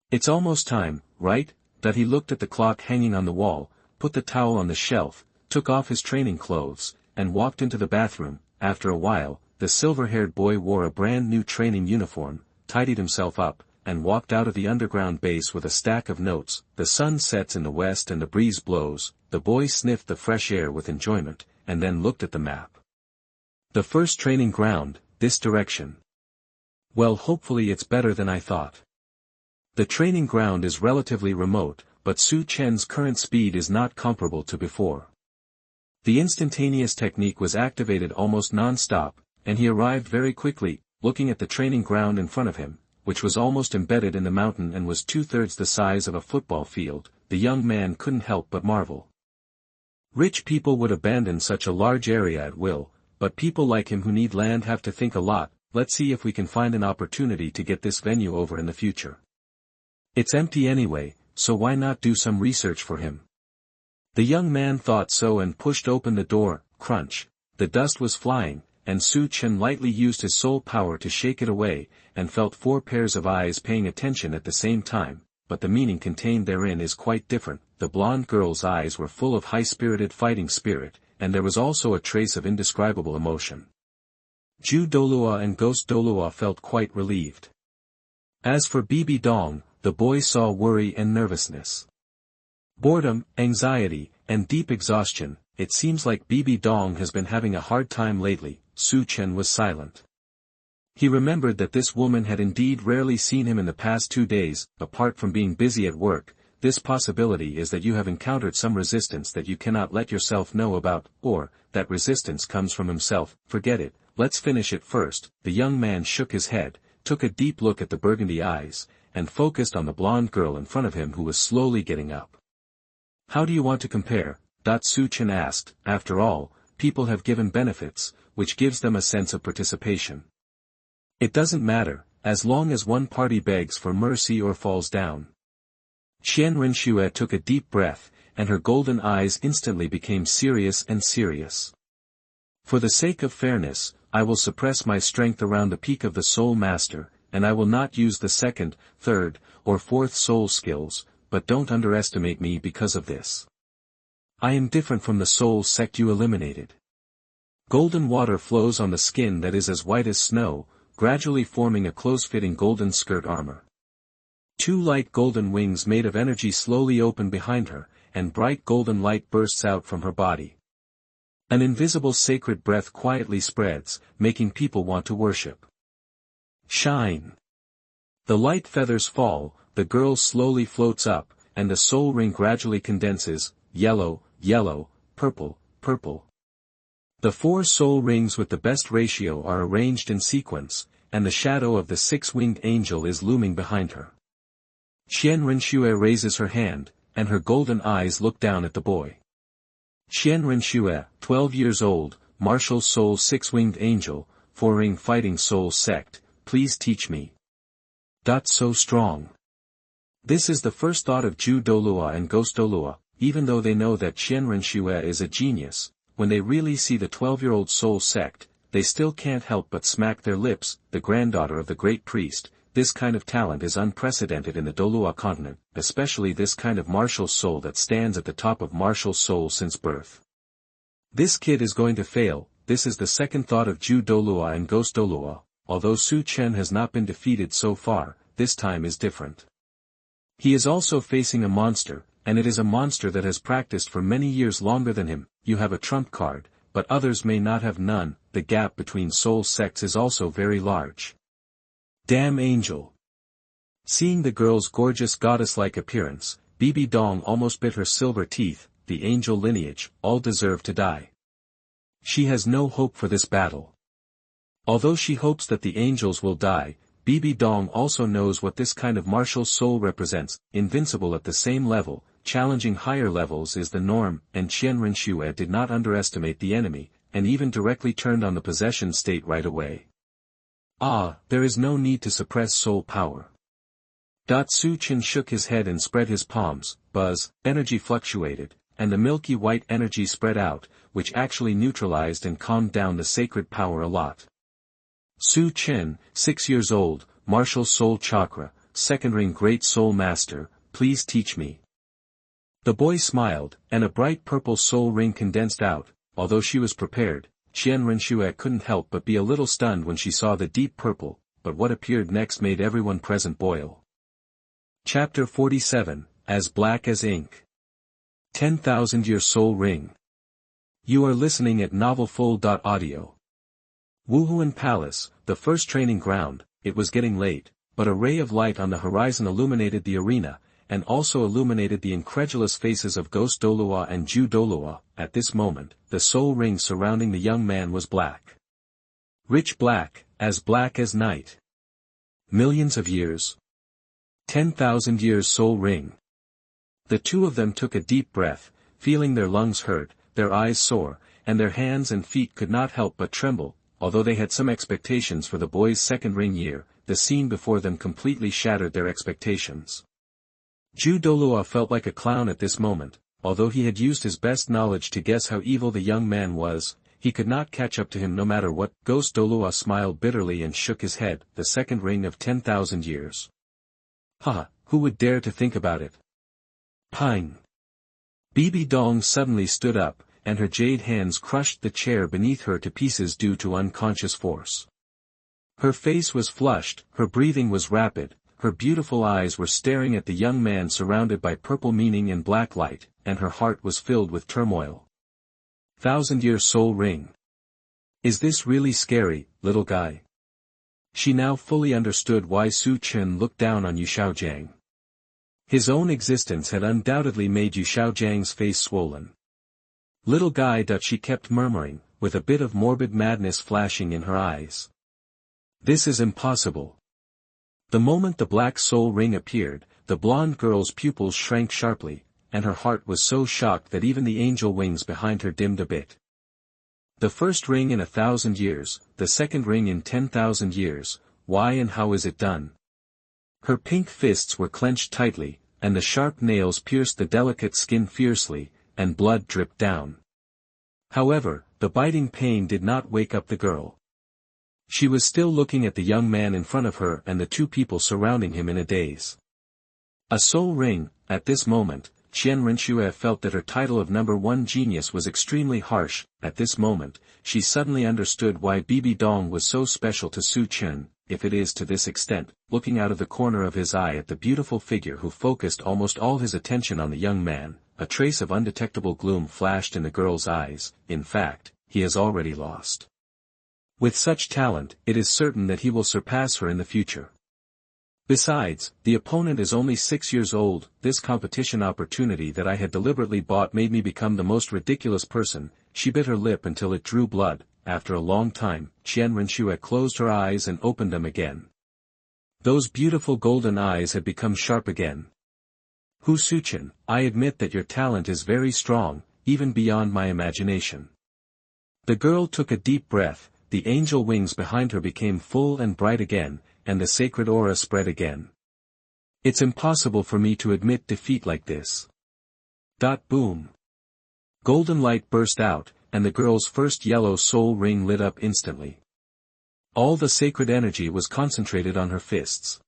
"It's almost time, right?" That he looked at the clock hanging on the wall, put the towel on the shelf, took off his training clothes, and walked into the bathroom. After a while, the silver-haired boy wore a brand new training uniform, tidied himself up, and walked out of the underground base with a stack of notes. The sun sets in the west and the breeze blows. The boy sniffed the fresh air with enjoyment, and then looked at the map. "The first training ground, this direction. Well, hopefully it's better than I thought. The training ground is relatively remote, but Su Chen's current speed is not comparable to before." The instantaneous technique was activated almost non-stop, and he arrived very quickly, looking at the training ground in front of him, which was almost embedded in the mountain and was 2/3 the size of a football field. The young man couldn't help but marvel. Rich people would abandon such a large area at will, but people like him who need land have to think a lot. Let's see if we can find an opportunity to get this venue over in the future. It's empty anyway, so why not do some research for him? The young man thought so and pushed open the door. Crunch. The dust was flying, and Su Chen lightly used his soul power to shake it away, and felt 4 pairs of eyes paying attention at the same time, but the meaning contained therein is quite different. The blonde girl's eyes were full of high-spirited fighting spirit, and there was also a trace of indescribable emotion. Ju Douluo and Ghost Douluo felt quite relieved. As for Bibi Dong, the boy saw worry and nervousness. Boredom, anxiety, and deep exhaustion. It seems like Bibi Dong has been having a hard time lately. Su Chen was silent. He remembered that this woman had indeed rarely seen him in the past 2 days. Apart from being busy at work, this possibility is that you have encountered some resistance that you cannot let yourself know about, or that resistance comes from himself. Forget it, let's finish it first. The young man shook his head, took a deep look at the burgundy eyes, and focused on the blonde girl in front of him who was slowly getting up. "How do you want to compare?" Su Chen asked. After all, people have given benefits, which gives them a sense of participation. "It doesn't matter, as long as one party begs for mercy or falls down." Qian Renxue took a deep breath, and her golden eyes instantly became serious and serious. "For the sake of fairness, I will suppress my strength around the peak of the Soul Master, and I will not use the 2nd, 3rd, or 4th soul skills, but don't underestimate me because of this. I am different from the soul sect you eliminated." Golden water flows on the skin that is as white as snow, gradually forming a close-fitting golden skirt armor. 2 light golden wings made of energy slowly open behind her, and bright golden light bursts out from her body. An invisible sacred breath quietly spreads, making people want to worship. Shine. The light feathers fall, the girl slowly floats up, and the soul ring gradually condenses. Yellow, yellow, purple, purple. The 4 soul rings with the best ratio are arranged in sequence, and the shadow of the 6-winged angel is looming behind her. Qian Renxue raises her hand, and her golden eyes look down at the boy. Qian Renxue, 12 years old, martial soul 6-winged angel, 4-ring fighting soul sect, please teach me. So strong. This is the first thought of Ju Douluo and Ghost Douluo. Even though they know that Qian Renxue is a genius, when they really see the 12-year-old soul sect, they still can't help but smack their lips. The granddaughter of the great priest, this kind of talent is unprecedented in the Douluo Continent, especially this kind of martial soul that stands at the top of martial soul since birth. This kid is going to fail. This is the second thought of Ju Douluo and Ghost Douluo. Although Su Chen has not been defeated so far, this time is different. He is also facing a monster, and it is a monster that has practiced for many years longer than him. You have a trump card, but others may not have none. The gap between soul sects is also very large. Damn angel. Seeing the girl's gorgeous goddess-like appearance, Bibi Dong almost bit her silver teeth. the angel lineage, all deserve to die. She has no hope for this battle. Although she hopes that the angels will die, Bibi Dong also knows what this kind of martial soul represents, invincible at the same level, challenging higher levels is the norm, and Qian Renxue did not underestimate the enemy, and even directly turned on the possession state right away. There is no need to suppress soul power. Su Chen shook his head and spread his palms. Energy fluctuated, and the milky white energy spread out, which actually neutralized and calmed down the sacred power a lot. Su Chen, 6 years old, martial soul chakra, second ring great soul master, please teach me. The boy smiled, and a bright purple soul ring condensed out. Although she was prepared, Qian Renxue couldn't help but be a little stunned when she saw the deep purple, but what appeared next made everyone present boil. Chapter 47, As Black as Ink. 10,000-Year Soul Ring. You are listening at novelfull.audio. Wuhuan Palace, the first training ground. It was getting late, but a ray of light on the horizon illuminated the arena, and also illuminated the incredulous faces of Ghost Douluo and Ju Douluo. At this moment, the soul ring surrounding the young man was black. Rich black as night. Millions of years. 10,000 years soul ring. The two of them took a deep breath, feeling their lungs hurt, their eyes sore, and their hands and feet could not help but tremble. Although they had some expectations for the boy's second ring year, the scene before them completely shattered their expectations. Ju Douluo felt like a clown at this moment. Although he had used his best knowledge to guess how evil the young man was, he could not catch up to him no matter what. Ghost Douluo smiled bitterly and shook his head. The second ring of 10,000 years. Who would dare to think about it? Pine. Bibi Dong suddenly stood up, and her jade hands crushed the chair beneath her to pieces due to unconscious force. Her face was flushed, her breathing was rapid, her beautiful eyes were staring at the young man surrounded by purple meaning and black light, and her heart was filled with turmoil. 1000-year soul ring. Is this really scary, little guy? She now fully understood why Su Chen looked down on Yu Xiaojiang. His own existence had undoubtedly made Yu Xiaojiang's face swollen. Little guy, she kept murmuring, with a bit of morbid madness flashing in her eyes. This is impossible. The moment the black soul ring appeared, the blonde girl's pupils shrank sharply, and her heart was so shocked that even the angel wings behind her dimmed a bit. The first ring in 1,000 years, the second ring in 10,000 years, why and how is it done? Her pink fists were clenched tightly, and the sharp nails pierced the delicate skin fiercely, and blood dripped down. However, the biting pain did not wake up the girl. She was still looking at the young man in front of her and the two people surrounding him in a daze. A soul ring. At this moment, Qian Renxue felt that her title of number 1 genius was extremely harsh. At this moment, she suddenly understood why Bibi Dong was so special to Su Chen, if it is to this extent. Looking out of the corner of his eye at the beautiful figure who focused almost all his attention on the young man, a trace of undetectable gloom flashed in the girl's eyes. In fact, he has already lost. With such talent, it is certain that he will surpass her in the future. Besides, the opponent is only 6 years old. This competition opportunity that I had deliberately bought made me become the most ridiculous person. She bit her lip until it drew blood. After a long time, Qian Renxue closed her eyes and opened them again. Those beautiful golden eyes had become sharp again. Hu Suchen, I admit that your talent is very strong, even beyond my imagination. The girl took a deep breath, the angel wings behind her became full and bright again, and the sacred aura spread again. It's impossible for me to admit defeat like this. Boom. Golden light burst out, and the girl's first yellow soul ring lit up instantly. All the sacred energy was concentrated on her fists.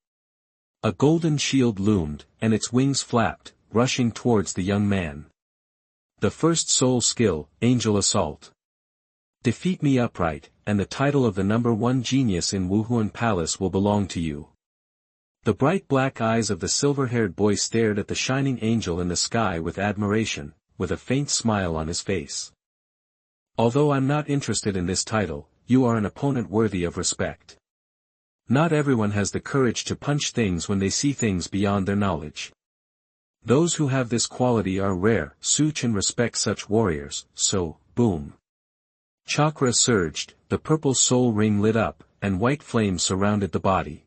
A golden shield loomed, and its wings flapped, rushing towards the young man. The first soul skill, Angel Assault. Defeat me upright, and the title of the number 1 genius in Wuhuan Palace will belong to you. The bright black eyes of the silver-haired boy stared at the shining angel in the sky with admiration, with a faint smile on his face. Although I'm not interested in this title, you are an opponent worthy of respect. Not everyone has the courage to punch things when they see things beyond their knowledge. Those who have this quality are rare. Su Chen respects such warriors, so, boom. Chakra surged, the purple soul ring lit up, and white flames surrounded the body.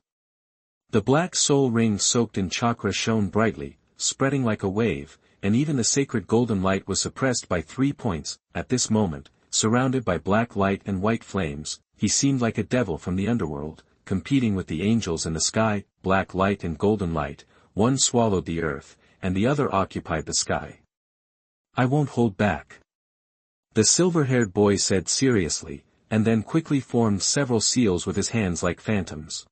The black soul ring soaked in chakra shone brightly, spreading like a wave, and even the sacred golden light was suppressed by 3 points. At this moment, surrounded by black light and white flames, he seemed like a devil from the underworld, competing with the angels in the sky. Black light and golden light, one swallowed the earth, and the other occupied the sky. I won't hold back. The silver-haired boy said seriously, and then quickly formed several seals with his hands like phantoms.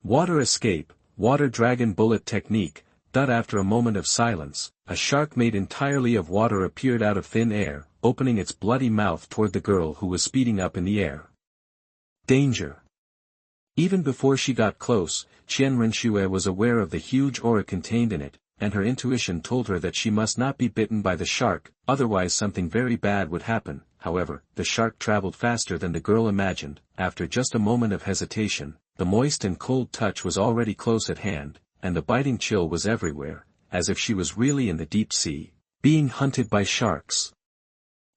Water escape, water dragon bullet technique. After a moment of silence, a shark made entirely of water appeared out of thin air, opening its bloody mouth toward the girl who was speeding up in the air. Danger! Even before she got close, Qian Renxue was aware of the huge aura contained in it, and her intuition told her that she must not be bitten by the shark, otherwise something very bad would happen. However, the shark traveled faster than the girl imagined. After just a moment of hesitation, the moist and cold touch was already close at hand, and the biting chill was everywhere, as if she was really in the deep sea, being hunted by sharks.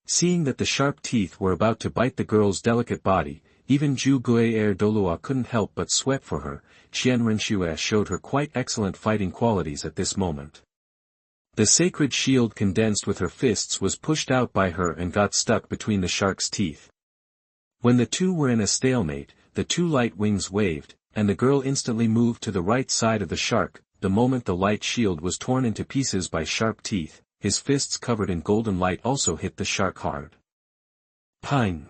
Seeing that the sharp teeth were about to bite the girl's delicate body, even Zhu Gui'er Douluo couldn't help but sweat for her. Qian Renxue showed her quite excellent fighting qualities at this moment. The sacred shield condensed with her fists was pushed out by her and got stuck between the shark's teeth. When the two were in a stalemate, the two light wings waved, and the girl instantly moved to the right side of the shark. The moment the light shield was torn into pieces by sharp teeth, his fists covered in golden light also hit the shark hard. Pang!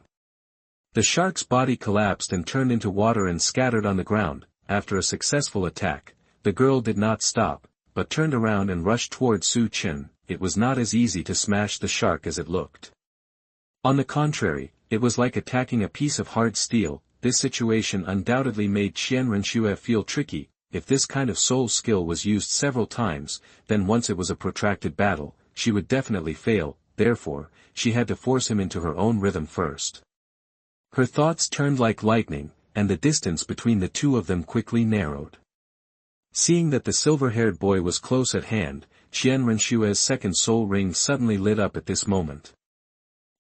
The shark's body collapsed and turned into water and scattered on the ground. After a successful attack, the girl did not stop, but turned around and rushed toward Su Chen. It was not as easy to smash the shark as it looked. On the contrary, it was like attacking a piece of hard steel. This situation undoubtedly made Qian Renxue feel tricky. If this kind of soul skill was used several times, then once it was a protracted battle, she would definitely fail. Therefore, she had to force him into her own rhythm first. Her thoughts turned like lightning, and the distance between the two of them quickly narrowed. Seeing that the silver-haired boy was close at hand, Qian Renshue's second soul ring suddenly lit up at this moment.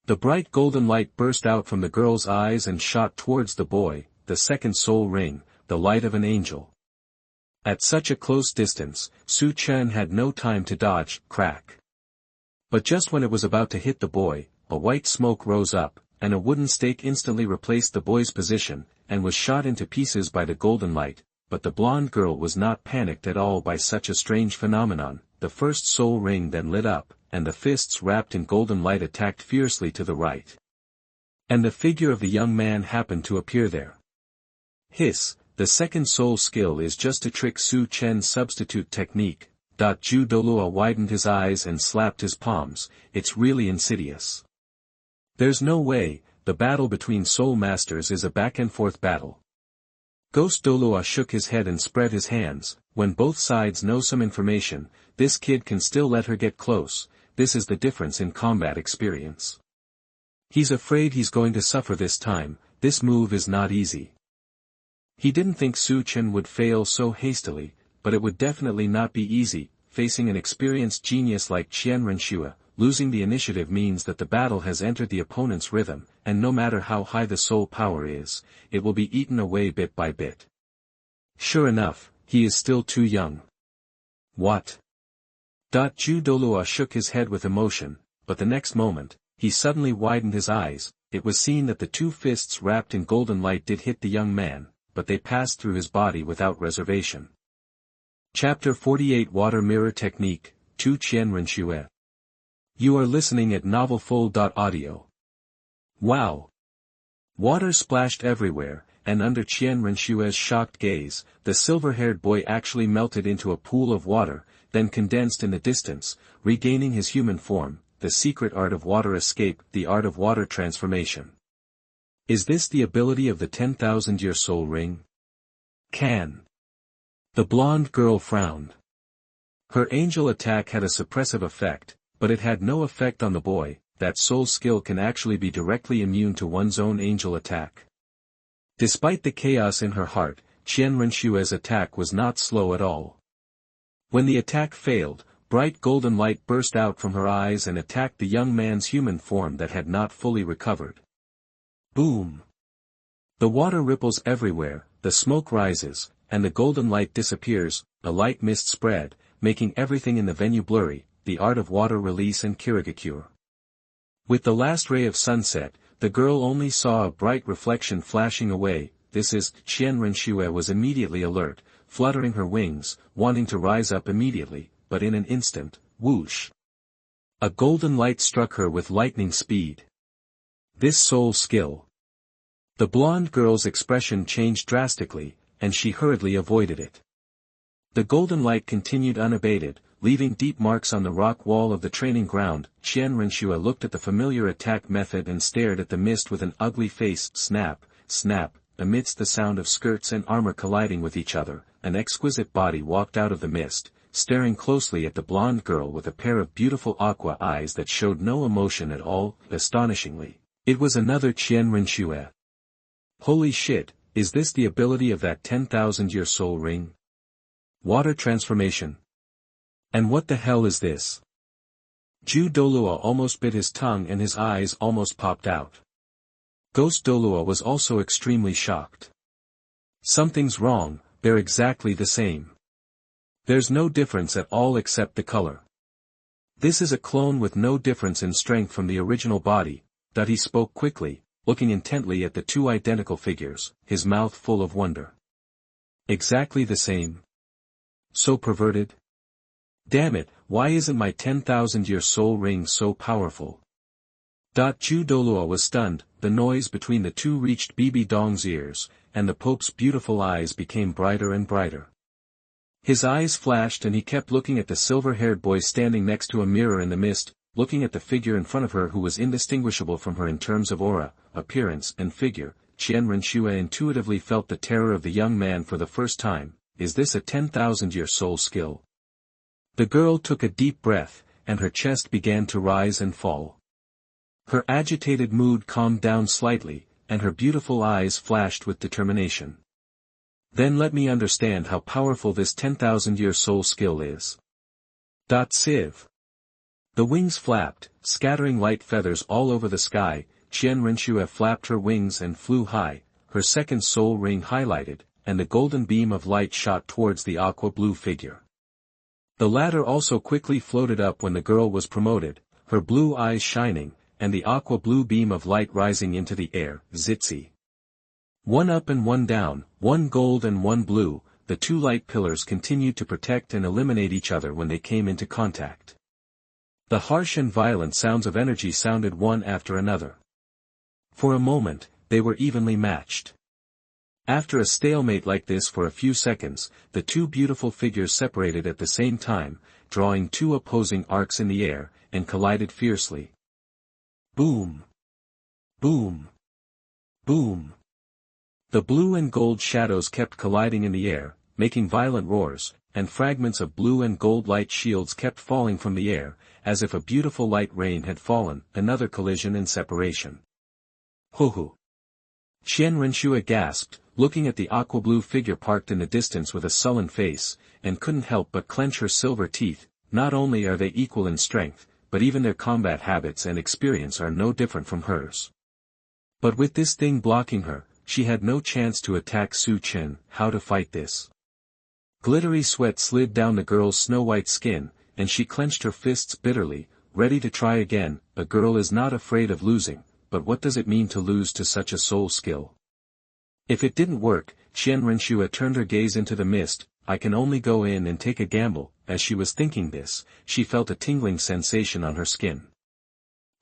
The bright golden light burst out from the girl's eyes and shot towards the boy, the second soul ring, the light of an angel. At such a close distance, Su Chen had no time to dodge. Crack. But just when it was about to hit the boy, a white smoke rose up, and a wooden stake instantly replaced the boy's position, and was shot into pieces by the golden light. But the blonde girl was not panicked at all by such a strange phenomenon. The first soul ring then lit up, and the fists wrapped in golden light attacked fiercely to the right. And the figure of the young man happened to appear there. Hiss, the second soul skill is just to trick Su Chen's substitute technique. Zhu Douluo widened his eyes and slapped his palms. It's really insidious. There's no way. The battle between soul masters is a back-and-forth battle. Ghost Douluo shook his head and spread his hands. When both sides know some information, this kid can still let her get close. This is the difference in combat experience. He's afraid he's going to suffer this time. This move is not easy. He didn't think Su Chen would fail so hastily, but it would definitely not be easy. Facing an experienced genius like Qian Renxue, losing the initiative means that the battle has entered the opponent's rhythm, and no matter how high the soul power is, it will be eaten away bit by bit. Sure enough, he is still too young. What? Zhu Douluo shook his head with emotion, but the next moment, he suddenly widened his eyes. It was seen that the two fists wrapped in golden light did hit the young man, but they passed through his body without reservation. Chapter 48 Water Mirror Technique, Tu Qian Renxue. You are listening at novelfull.audio. Wow! Water splashed everywhere, and under Qian Renshue's shocked gaze, the silver-haired boy actually melted into a pool of water, then condensed in the distance, regaining his human form. The secret art of water escape, the art of water transformation. Is this the ability of the 10,000-year soul ring? Can. The blonde girl frowned. Her angel attack had a suppressive effect, but it had no effect on the boy. That soul skill can actually be directly immune to one's own angel attack. Despite the chaos in her heart, Qian Renshue's attack was not slow at all. When the attack failed, bright golden light burst out from her eyes and attacked the young man's human form that had not fully recovered. Boom! The water ripples everywhere, the smoke rises, and the golden light disappears, a light mist spread, making everything in the venue blurry, the art of water release and kirigakure. With the last ray of sunset, the girl only saw a bright reflection flashing away. Qian Renxue was immediately alert, fluttering her wings, wanting to rise up immediately, but in an instant, whoosh! A golden light struck her with lightning speed. This soul skill. The blonde girl's expression changed drastically, and she hurriedly avoided it. The golden light continued unabated, leaving deep marks on the rock wall of the training ground. Qian Renxue looked at the familiar attack method and stared at the mist with an ugly face. Snap, snap, amidst the sound of skirts and armor colliding with each other, an exquisite body walked out of the mist, staring closely at the blonde girl with a pair of beautiful aqua eyes that showed no emotion at all. Astonishingly, it was another Qian Renxue. Holy shit, is this the ability of that 10,000-year soul ring? Water transformation. And what the hell is this? Douluo almost bit his tongue and his eyes almost popped out. Ghost Douluo was also extremely shocked. Something's wrong, they're exactly the same. There's no difference at all except the color. This is a clone with no difference in strength from the original body. That he spoke quickly, looking intently at the two identical figures, his mouth full of wonder. Exactly the same. So perverted? Damn it, why isn't my 10,000-year soul ring so powerful? Douluo was stunned, the noise between the two reached Bibi Dong's ears, and the Pope's beautiful eyes became brighter and brighter. His eyes flashed and he kept looking at the silver-haired boy standing next to a mirror in the mist, looking at the figure in front of her who was indistinguishable from her in terms of aura, appearance and figure. Qian Renxue intuitively felt the terror of the young man for the first time. Is this a 10,000-year soul skill? The girl took a deep breath, and her chest began to rise and fall. Her agitated mood calmed down slightly, and her beautiful eyes flashed with determination. Then let me understand how powerful this 10,000-year soul skill is. Civ. The wings flapped, scattering light feathers all over the sky. Qian Renxue flapped her wings and flew high, her second soul ring highlighted, and the golden beam of light shot towards the aqua-blue figure. The latter also quickly floated up when the girl was promoted, her blue eyes shining, and the aqua-blue beam of light rising into the air. Zitzi. One up and one down, one gold and one blue, the two light pillars continued to protect and eliminate each other when they came into contact. The harsh and violent sounds of energy sounded one after another. For a moment, they were evenly matched. After a stalemate like this for a few seconds, the two beautiful figures separated at the same time, drawing two opposing arcs in the air, and collided fiercely. Boom! Boom! Boom! The blue and gold shadows kept colliding in the air, making violent roars, and fragments of blue and gold light shields kept falling from the air, as if a beautiful light rain had fallen. Another collision and separation. Hoo-hoo! Qian Renxue gasped, looking at the aqua-blue figure parked in the distance with a sullen face, and couldn't help but clench her silver teeth. Not only are they equal in strength, but even their combat habits and experience are no different from hers. But with this thing blocking her, she had no chance to attack Su Chen. How to fight this? Glittery sweat slid down the girl's snow-white skin, and she clenched her fists bitterly, ready to try again. A girl is not afraid of losing, but what does it mean to lose to such a soul skill? If it didn't work, Qian Renxue turned her gaze into the mist. I can only go in and take a gamble. As she was thinking this, she felt a tingling sensation on her skin.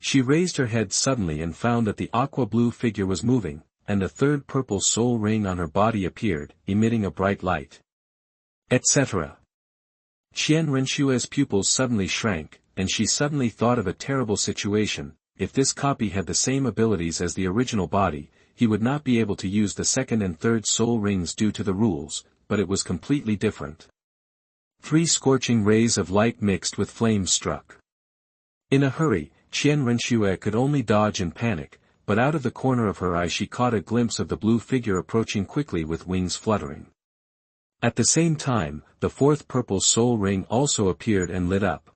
She raised her head suddenly and found that the aqua-blue figure was moving, and a third purple soul ring on her body appeared, emitting a bright light. Etc. Qian Renshue's pupils suddenly shrank, and she suddenly thought of a terrible situation. If this copy had the same abilities as the original body, he would not be able to use the second and third soul rings due to the rules, but it was completely different. 3 scorching rays of light mixed with flames struck. In a hurry, Qian Renxue could only dodge and panic, but out of the corner of her eye she caught a glimpse of the blue figure approaching quickly with wings fluttering. At the same time, the fourth purple soul ring also appeared and lit up.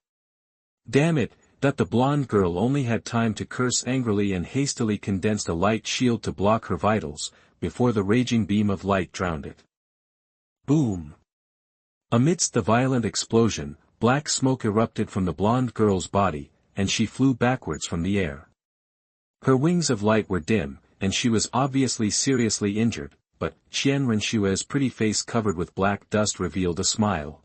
Damn it, that the blonde girl only had time to curse angrily and hastily condensed a light shield to block her vitals, before the raging beam of light drowned it. Boom! Amidst the violent explosion, black smoke erupted from the blonde girl's body, and she flew backwards from the air. Her wings of light were dim, and she was obviously seriously injured, but Qian Renxue's pretty face covered with black dust revealed a smile.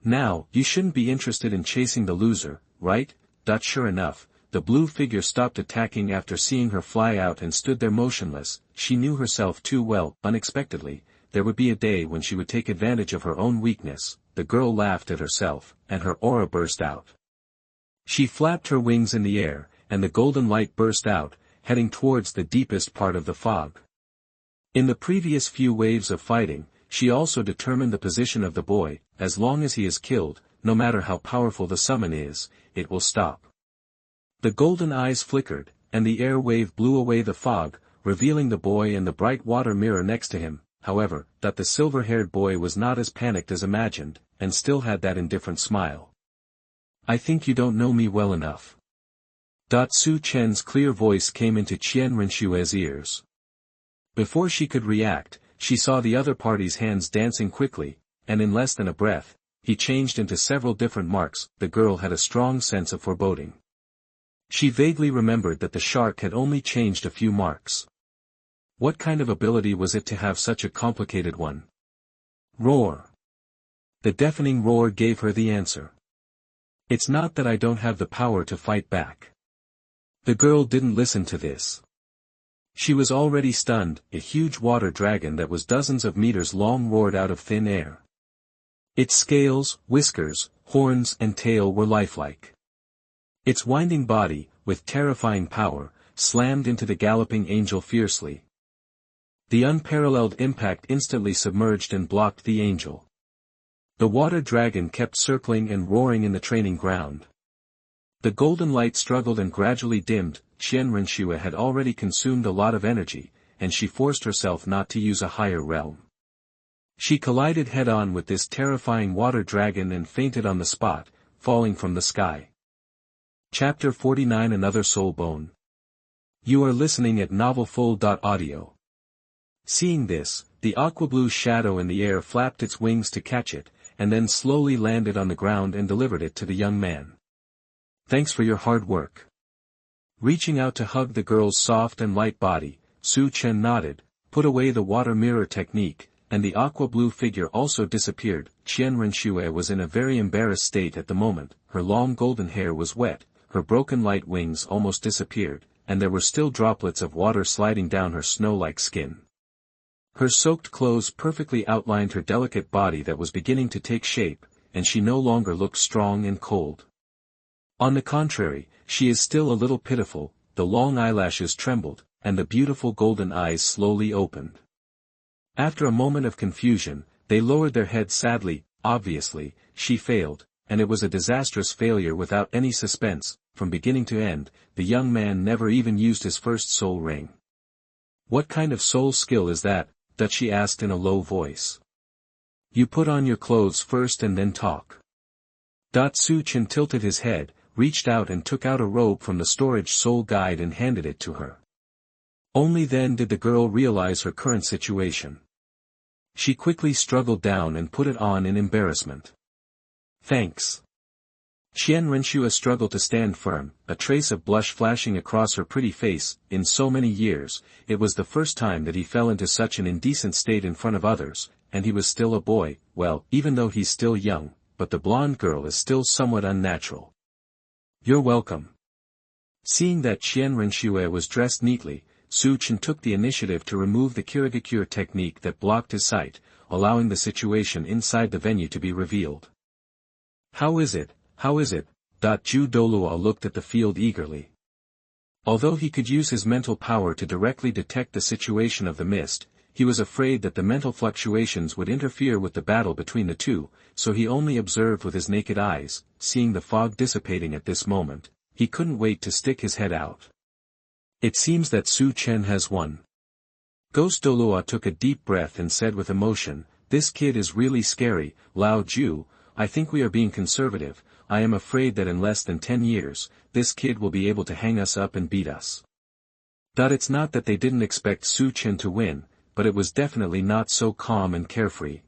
Now, you shouldn't be interested in chasing the loser, right? Sure enough, the blue figure stopped attacking after seeing her fly out and stood there motionless. She knew herself too well. Unexpectedly, there would be a day when she would take advantage of her own weakness. The girl laughed at herself, and her aura burst out. She flapped her wings in the air, and the golden light burst out, heading towards the deepest part of the fog. In the previous few waves of fighting, she also determined the position of the boy. As long as he is killed, no matter how powerful the summon is, it will stop. The golden eyes flickered, and the air wave blew away the fog, revealing the boy and the bright water mirror next to him. However, that the silver-haired boy was not as panicked as imagined, and still had that indifferent smile. I think you don't know me well enough. Su Chen's clear voice came into Qian Renxue's ears. Before she could react, she saw the other party's hands dancing quickly, and in less than a breath, he changed into several different marks. The girl had a strong sense of foreboding. She vaguely remembered that the shark had only changed a few marks. What kind of ability was it to have such a complicated one? Roar. The deafening roar gave her the answer. It's not that I don't have the power to fight back. The girl didn't listen to this. She was already stunned. A huge water dragon that was dozens of meters long roared out of thin air. Its scales, whiskers, horns and tail were lifelike. Its winding body, with terrifying power, slammed into the galloping angel fiercely. The unparalleled impact instantly submerged and blocked the angel. The water dragon kept circling and roaring in the training ground. The golden light struggled and gradually dimmed. Qian Renxue had already consumed a lot of energy, and she forced herself not to use a higher realm. She collided head-on with this terrifying water dragon and fainted on the spot, falling from the sky. Chapter 49 Another Soul Bone. You are listening at novelfull.audio. Seeing this, the aqua-blue shadow in the air flapped its wings to catch it, and then slowly landed on the ground and delivered it to the young man. Thanks for your hard work. Reaching out to hug the girl's soft and light body, Su Chen nodded, put away the water mirror technique, and the aqua-blue figure also disappeared. Qian Renxue was in a very embarrassed state at the moment. Her long golden hair was wet, her broken light wings almost disappeared, and there were still droplets of water sliding down her snow-like skin. Her soaked clothes perfectly outlined her delicate body that was beginning to take shape, and she no longer looked strong and cold. On the contrary, she is still a little pitiful. The long eyelashes trembled, and the beautiful golden eyes slowly opened. After a moment of confusion, they lowered their heads sadly. Obviously, she failed, and it was a disastrous failure without any suspense. From beginning to end, the young man never even used his first soul ring. What kind of soul skill is that? She asked in a low voice. You put on your clothes first and then talk. Su Chen tilted his head, reached out and took out a robe from the storage soul guide and handed it to her. Only then did the girl realize her current situation. She quickly struggled down and put it on in embarrassment. Thanks. Qian Renxue struggled to stand firm, a trace of blush flashing across her pretty face. In so many years, it was the first time that he fell into such an indecent state in front of others, and he was still a boy. Well, even though he's still young, but the blonde girl is still somewhat unnatural. You're welcome. Seeing that Qian Renxue was dressed neatly, Su Chen took the initiative to remove the Kirigakure technique that blocked his sight, allowing the situation inside the venue to be revealed. How is it? How is it? Ju Douluo looked at the field eagerly. Although he could use his mental power to directly detect the situation of the mist, he was afraid that the mental fluctuations would interfere with the battle between the two, so he only observed with his naked eyes. Seeing the fog dissipating at this moment, he couldn't wait to stick his head out. It seems that Su Chen has won. Ghost Douluo took a deep breath and said with emotion, this kid is really scary, Lao Ju, I think we are being conservative, I am afraid that in less than 10 years, this kid will be able to hang us up and beat us. It's not that they didn't expect Su Chen to win, but it was definitely not so calm and carefree.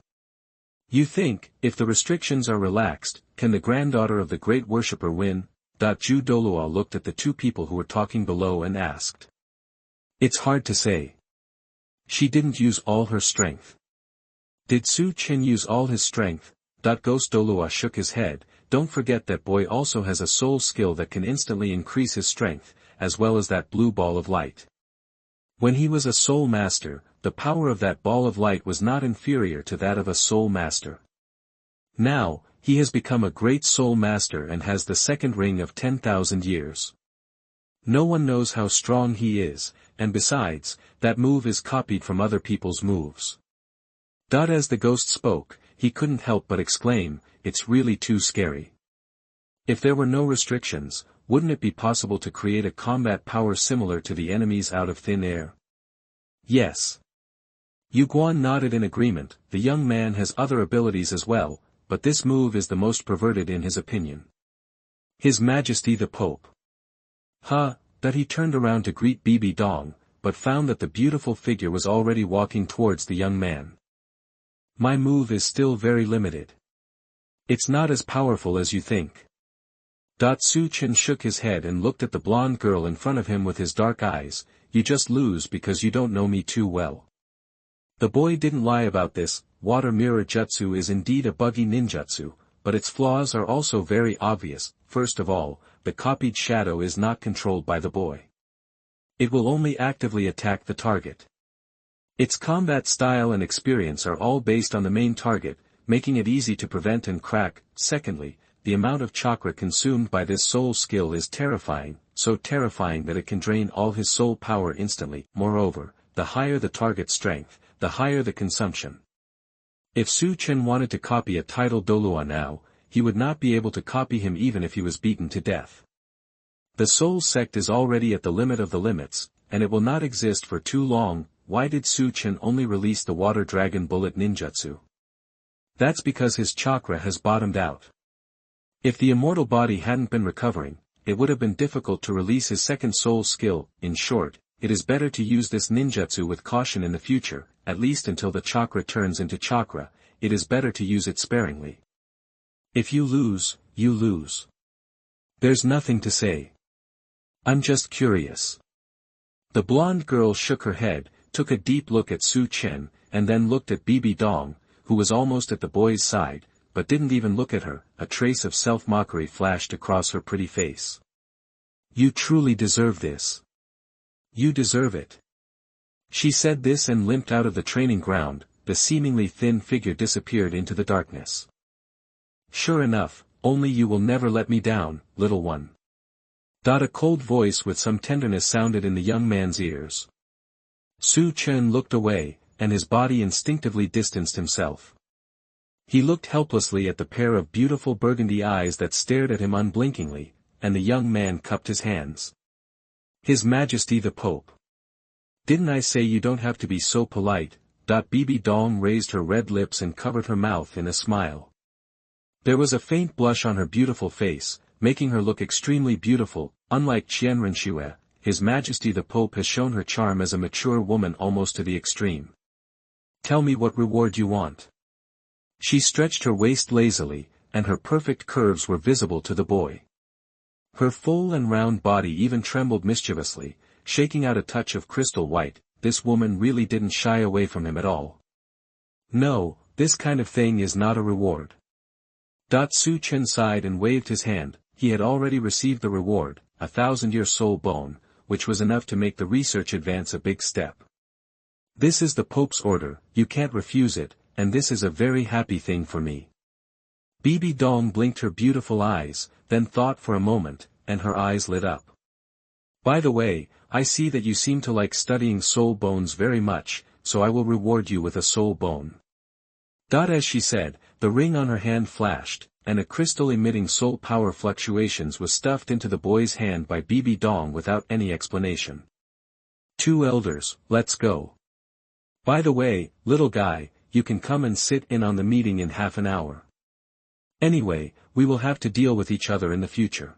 You think, if the restrictions are relaxed, can the granddaughter of the great worshipper win? Ju Douluo looked at the two people who were talking below and asked. It's hard to say. She didn't use all her strength. Did Su Chen use all his strength? Ghost Douluo shook his head. Don't forget that boy also has a soul skill that can instantly increase his strength, as well as that blue ball of light. When he was a soul master, the power of that ball of light was not inferior to that of a soul master. Now, he has become a great soul master and has the second ring of 10,000 years. No one knows how strong he is, and besides, that move is copied from other people's moves. As the ghost spoke, he couldn't help but exclaim, it's really too scary. If there were no restrictions, wouldn't it be possible to create a combat power similar to the enemies out of thin air? Yes. Yu Guan nodded in agreement. The young man has other abilities as well, but this move is the most perverted in his opinion. His Majesty the Pope. That he turned around to greet Bibi Dong, but found that the beautiful figure was already walking towards the young man. My move is still very limited. It's not as powerful as you think. Su Chen shook his head and looked at the blonde girl in front of him with his dark eyes. You just lose because you don't know me too well. The boy didn't lie about this. Water mirror jutsu is indeed a buggy ninjutsu, but its flaws are also very obvious. First of all, the copied shadow is not controlled by the boy. It will only actively attack the target. Its combat style and experience are all based on the main target, making it easy to prevent and crack. Secondly, the amount of chakra consumed by this soul skill is terrifying, so terrifying that it can drain all his soul power instantly. Moreover, the higher the target strength, the higher the consumption. If Su Chen wanted to copy a title Douluo now, he would not be able to copy him even if he was beaten to death. The soul sect is already at the limit of the limits, and it will not exist for too long. Why did Su Chen only release the water dragon bullet ninjutsu? That's because his chakra has bottomed out. If the immortal body hadn't been recovering, it would have been difficult to release his second soul skill. In short, it is better to use this ninjutsu with caution in the future, at least until the chakra turns into chakra. It is better to use it sparingly. If you lose, you lose. There's nothing to say. I'm just curious. The blonde girl shook her head, took a deep look at Su Chen, and then looked at Bibi Dong, who was almost at the boy's side, but didn't even look at her. A trace of self-mockery flashed across her pretty face. You truly deserve this. You deserve it. She said this and limped out of the training ground. The seemingly thin figure disappeared into the darkness. Sure enough, only you will never let me down, little one. A cold voice with some tenderness sounded in the young man's ears. Su Chen looked away, and his body instinctively distanced himself. He looked helplessly at the pair of beautiful burgundy eyes that stared at him unblinkingly, and the young man cupped his hands. His Majesty the Pope. Didn't I say you don't have to be so polite? Bibi Dong raised her red lips and covered her mouth in a smile. There was a faint blush on her beautiful face, making her look extremely beautiful. Unlike Qian Renxue, His Majesty the Pope has shown her charm as a mature woman almost to the extreme. Tell me what reward you want. She stretched her waist lazily, and her perfect curves were visible to the boy. Her full and round body even trembled mischievously, shaking out a touch of crystal white. This woman really didn't shy away from him at all. No, this kind of thing is not a reward. Su Chen sighed and waved his hand. He had already received the reward, 1,000-year soul bone, which was enough to make the research advance a big step. This is the Pope's order, you can't refuse it, and this is a very happy thing for me. Bibi Dong blinked her beautiful eyes, then thought for a moment, and her eyes lit up. By the way, I see that you seem to like studying soul bones very much, so I will reward you with a soul bone. As she said, the ring on her hand flashed, and a crystal emitting soul power fluctuations was stuffed into the boy's hand by Bibi Dong without any explanation. 2 elders, let's go. By the way, little guy, you can come and sit in on the meeting in half an hour. Anyway, we will have to deal with each other in the future."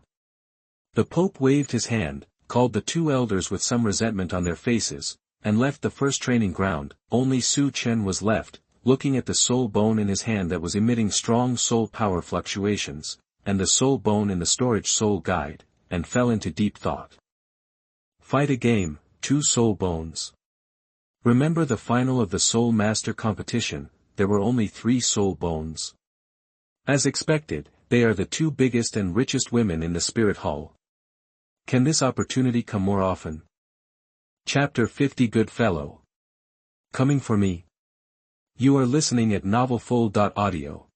The Pope waved his hand, called the two elders with some resentment on their faces, and left the first training ground. Only Su Chen was left, looking at the soul bone in his hand that was emitting strong soul power fluctuations, and the soul bone in the storage soul guide, and fell into deep thought. Fight a game, 2 soul bones. Remember the final of the Soul Master competition, there were only 3 soul bones. As expected, they are the 2 biggest and richest women in the Spirit Hall. Can this opportunity come more often? Chapter 50 Good Fellow. Coming for me? You are listening at novelfull.audio.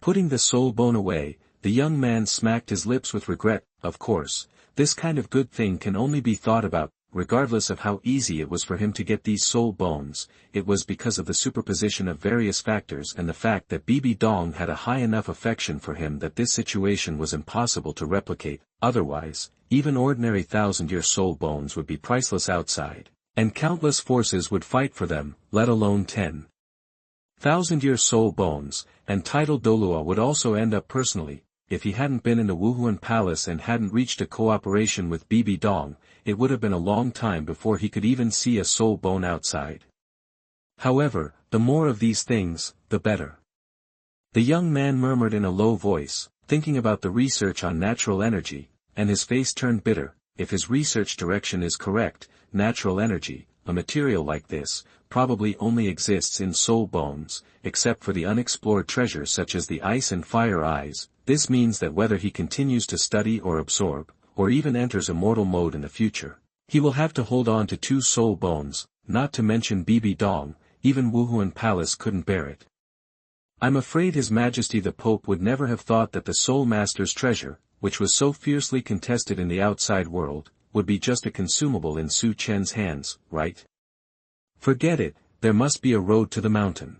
Putting the soul bone away, the young man smacked his lips with regret. Of course, this kind of good thing can only be thought about, regardless of how easy it was for him to get these soul bones. It was because of the superposition of various factors and the fact that Bibi Dong had a high enough affection for him that this situation was impossible to replicate. Otherwise, even ordinary 1,000-year soul bones would be priceless outside, and countless forces would fight for them, let alone 10,000-year soul bones, and titled Douluo would also end up personally. If he hadn't been in the Wuhuan Palace and hadn't reached a cooperation with Bibi Dong, it would have been a long time before he could even see a soul bone outside. However, the more of these things, the better. The young man murmured in a low voice, thinking about the research on natural energy, and his face turned bitter. If his research direction is correct, natural energy, a material like this, probably only exists in soul bones, except for the unexplored treasures such as the ice and fire eyes. This means that whether he continues to study or absorb, or even enters immortal mode in the future, he will have to hold on to 2 soul bones, not to mention Bibi Dong. Even Wuhuan Palace couldn't bear it. I'm afraid His Majesty the Pope would never have thought that the Soul Master's treasure, which was so fiercely contested in the outside world, would be just a consumable in Su Chen's hands, right? Forget it, there must be a road to the mountain.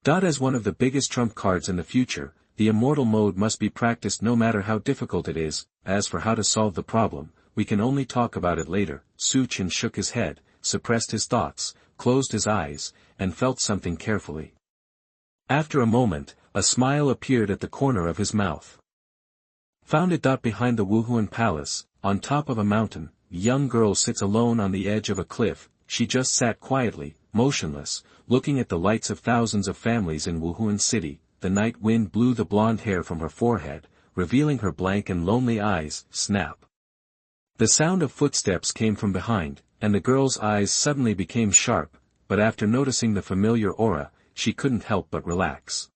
As one of the biggest trump cards in the future, the immortal mode must be practiced no matter how difficult it is. As for how to solve the problem, we can only talk about it later. Su Chen shook his head, suppressed his thoughts, closed his eyes, and felt something carefully. After a moment, a smile appeared at the corner of his mouth. Found it. Behind the Wuhuan Palace, on top of a mountain, a young girl sits alone on the edge of a cliff. She just sat quietly, motionless, looking at the lights of thousands of families in Wuhuan City. The night wind blew the blonde hair from her forehead, revealing her blank and lonely eyes. Snap. The sound of footsteps came from behind, and the girl's eyes suddenly became sharp, but after noticing the familiar aura, she couldn't help but relax.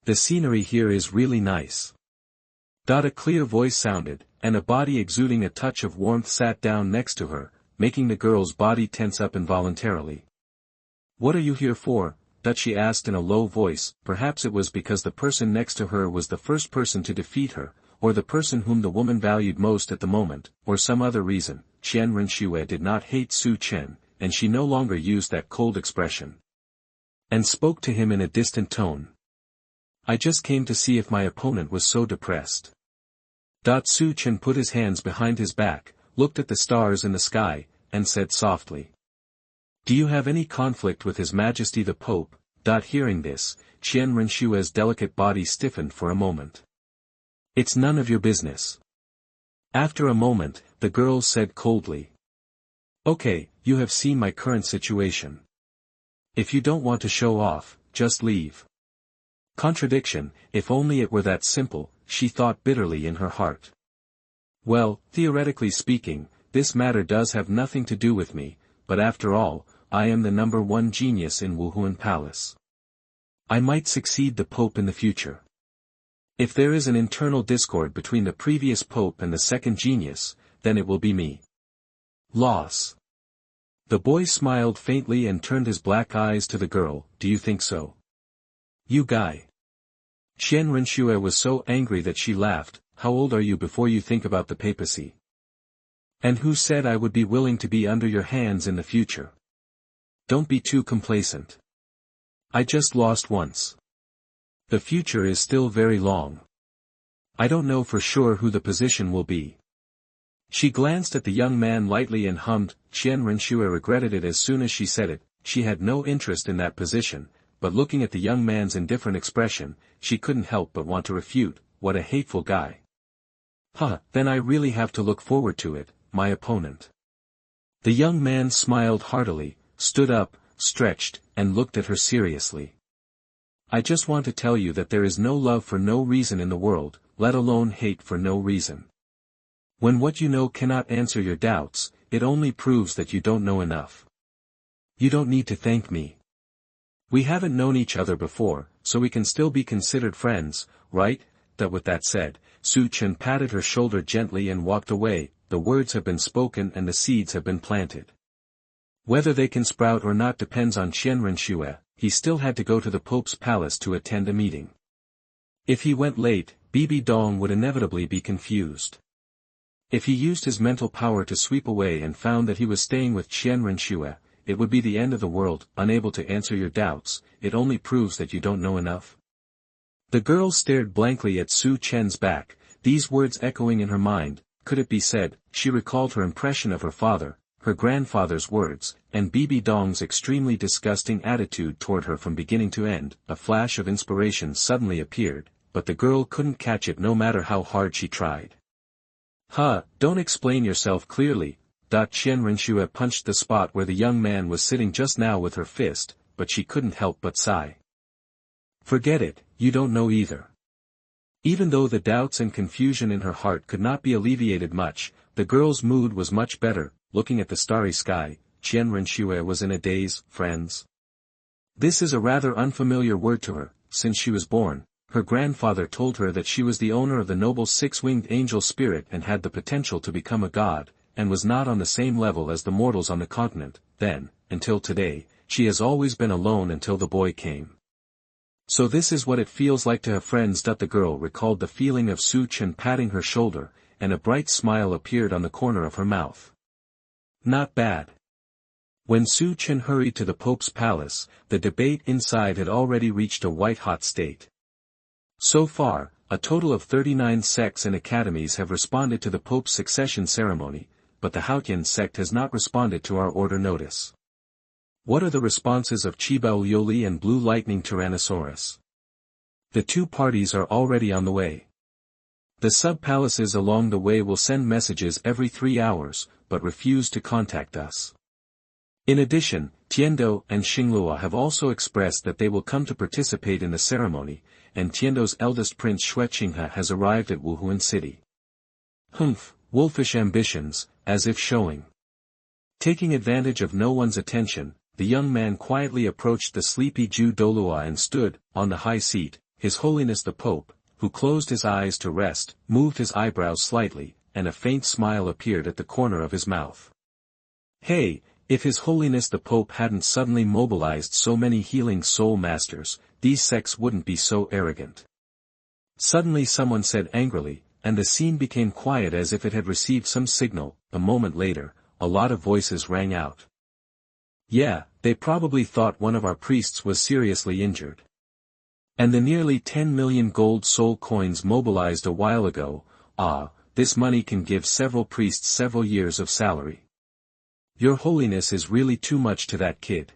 The scenery here is really nice. A clear voice sounded, and a body exuding a touch of warmth sat down next to her, making the girl's body tense up involuntarily. What are you here for? She asked in a low voice. Perhaps it was because the person next to her was the first person to defeat her, or the person whom the woman valued most at the moment, or some other reason. Qian Renxue did not hate Su Chen, and she no longer used that cold expression, and spoke to him in a distant tone. I just came to see if my opponent was so depressed. Su Chen put his hands behind his back, looked at the stars in the sky, and said softly, do you have any conflict with His Majesty the Pope? Hearing this, Qian Renshue's delicate body stiffened for a moment. It's none of your business. After a moment, the girl said coldly. Okay, you have seen my current situation. If you don't want to show off, just leave. Contradiction, if only it were that simple, she thought bitterly in her heart. Well, theoretically speaking, this matter does have nothing to do with me, but after all, I am the number 1 genius in Wuhuan Palace. I might succeed the Pope in the future. If there is an internal discord between the previous Pope and the second genius, then it will be me. Loss. The boy smiled faintly and turned his black eyes to the girl. Do you think so? You guy. Qian Renxue was so angry that she laughed. How old are you before you think about the papacy? And who said I would be willing to be under your hands in the future? Don't be too complacent. I just lost once. The future is still very long. I don't know for sure who the position will be. She glanced at the young man lightly and hummed. Qian Renxue regretted it as soon as she said it. she had no interest in that position, but looking at the young man's indifferent expression, she couldn't help but want to refute, what a hateful guy. Huh, then I really have to look forward to it, my opponent. The young man smiled heartily, stood up, stretched, and looked at her seriously. I just want to tell you that there is no love for no reason in the world, let alone hate for no reason. When what you know cannot answer your doubts, it only proves that you don't know enough. You don't need to thank me. We haven't known each other before, so we can still be considered friends, right? With that said, Chen patted her shoulder gently and walked away. The words have been spoken and the seeds have been planted. Whether they can sprout or not depends on Qian Renxue. He still had to go to the Pope's palace to attend a meeting. If he went late, Bibi Dong would inevitably be confused. If he used his mental power to sweep away and found that he was staying with Qian Renxue, it would be the end of the world. Unable to answer your doubts, it only proves that you don't know enough. The girl stared blankly at Su Chen's back, these words echoing in her mind. Could it be said? She recalled her impression of her father, her grandfather's words, and Bibi Dong's extremely disgusting attitude toward her from beginning to end. A flash of inspiration suddenly appeared, but the girl couldn't catch it no matter how hard she tried. Don't explain yourself clearly. Qian Renxue punched the spot where the young man was sitting just now with her fist, but she couldn't help but sigh. Forget it, you don't know either. Even though the doubts and confusion in her heart could not be alleviated much, the girl's mood was much better. Looking at the starry sky, Qian Renxue was in a daze. Friends. This is a rather unfamiliar word to her. Since she was born, her grandfather told her that she was the owner of the noble six-winged angel spirit and had the potential to become a god, and was not on the same level as the mortals on the continent. Then, until today, she has always been alone until the boy came. So this is what it feels like to have friends. The girl recalled the feeling of Su Chen patting her shoulder, and a bright smile appeared on the corner of her mouth. Not bad. When Su Chen hurried to the Pope's palace, the debate inside had already reached a white-hot state. So far, a total of 39 sects and academies have responded to the Pope's succession ceremony, but the Haotian sect has not responded to our order notice. What are the responses of Chiba Ulioli and Blue Lightning Tyrannosaurus? The two parties are already on the way. The sub-palaces along the way will send messages every 3 hours, but refuse to contact us. In addition, Tiendo and Xinglua have also expressed that they will come to participate in the ceremony, and Tiendo's eldest prince Xueqinghe has arrived at Wuhuan City. Wolfish ambitions, as if showing. Taking advantage of no one's attention, the young man quietly approached the sleepy Jew Douluo and stood, on the high seat. His Holiness the Pope, who closed his eyes to rest, moved his eyebrows slightly, and a faint smile appeared at the corner of his mouth. Hey, if His Holiness the Pope hadn't suddenly mobilized so many healing soul masters, these sects wouldn't be so arrogant. Suddenly someone said angrily, and the scene became quiet as if it had received some signal. A moment later, a lot of voices rang out. Yeah, they probably thought one of our priests was seriously injured. And the nearly 10 million gold soul coins mobilized a while ago, this money can give several priests several years of salary. Your Holiness is really too much to that kid.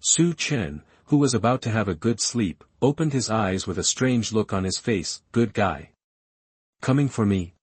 Su Chen, who was about to have a good sleep, opened his eyes with a strange look on his face. Good guy. Coming for me?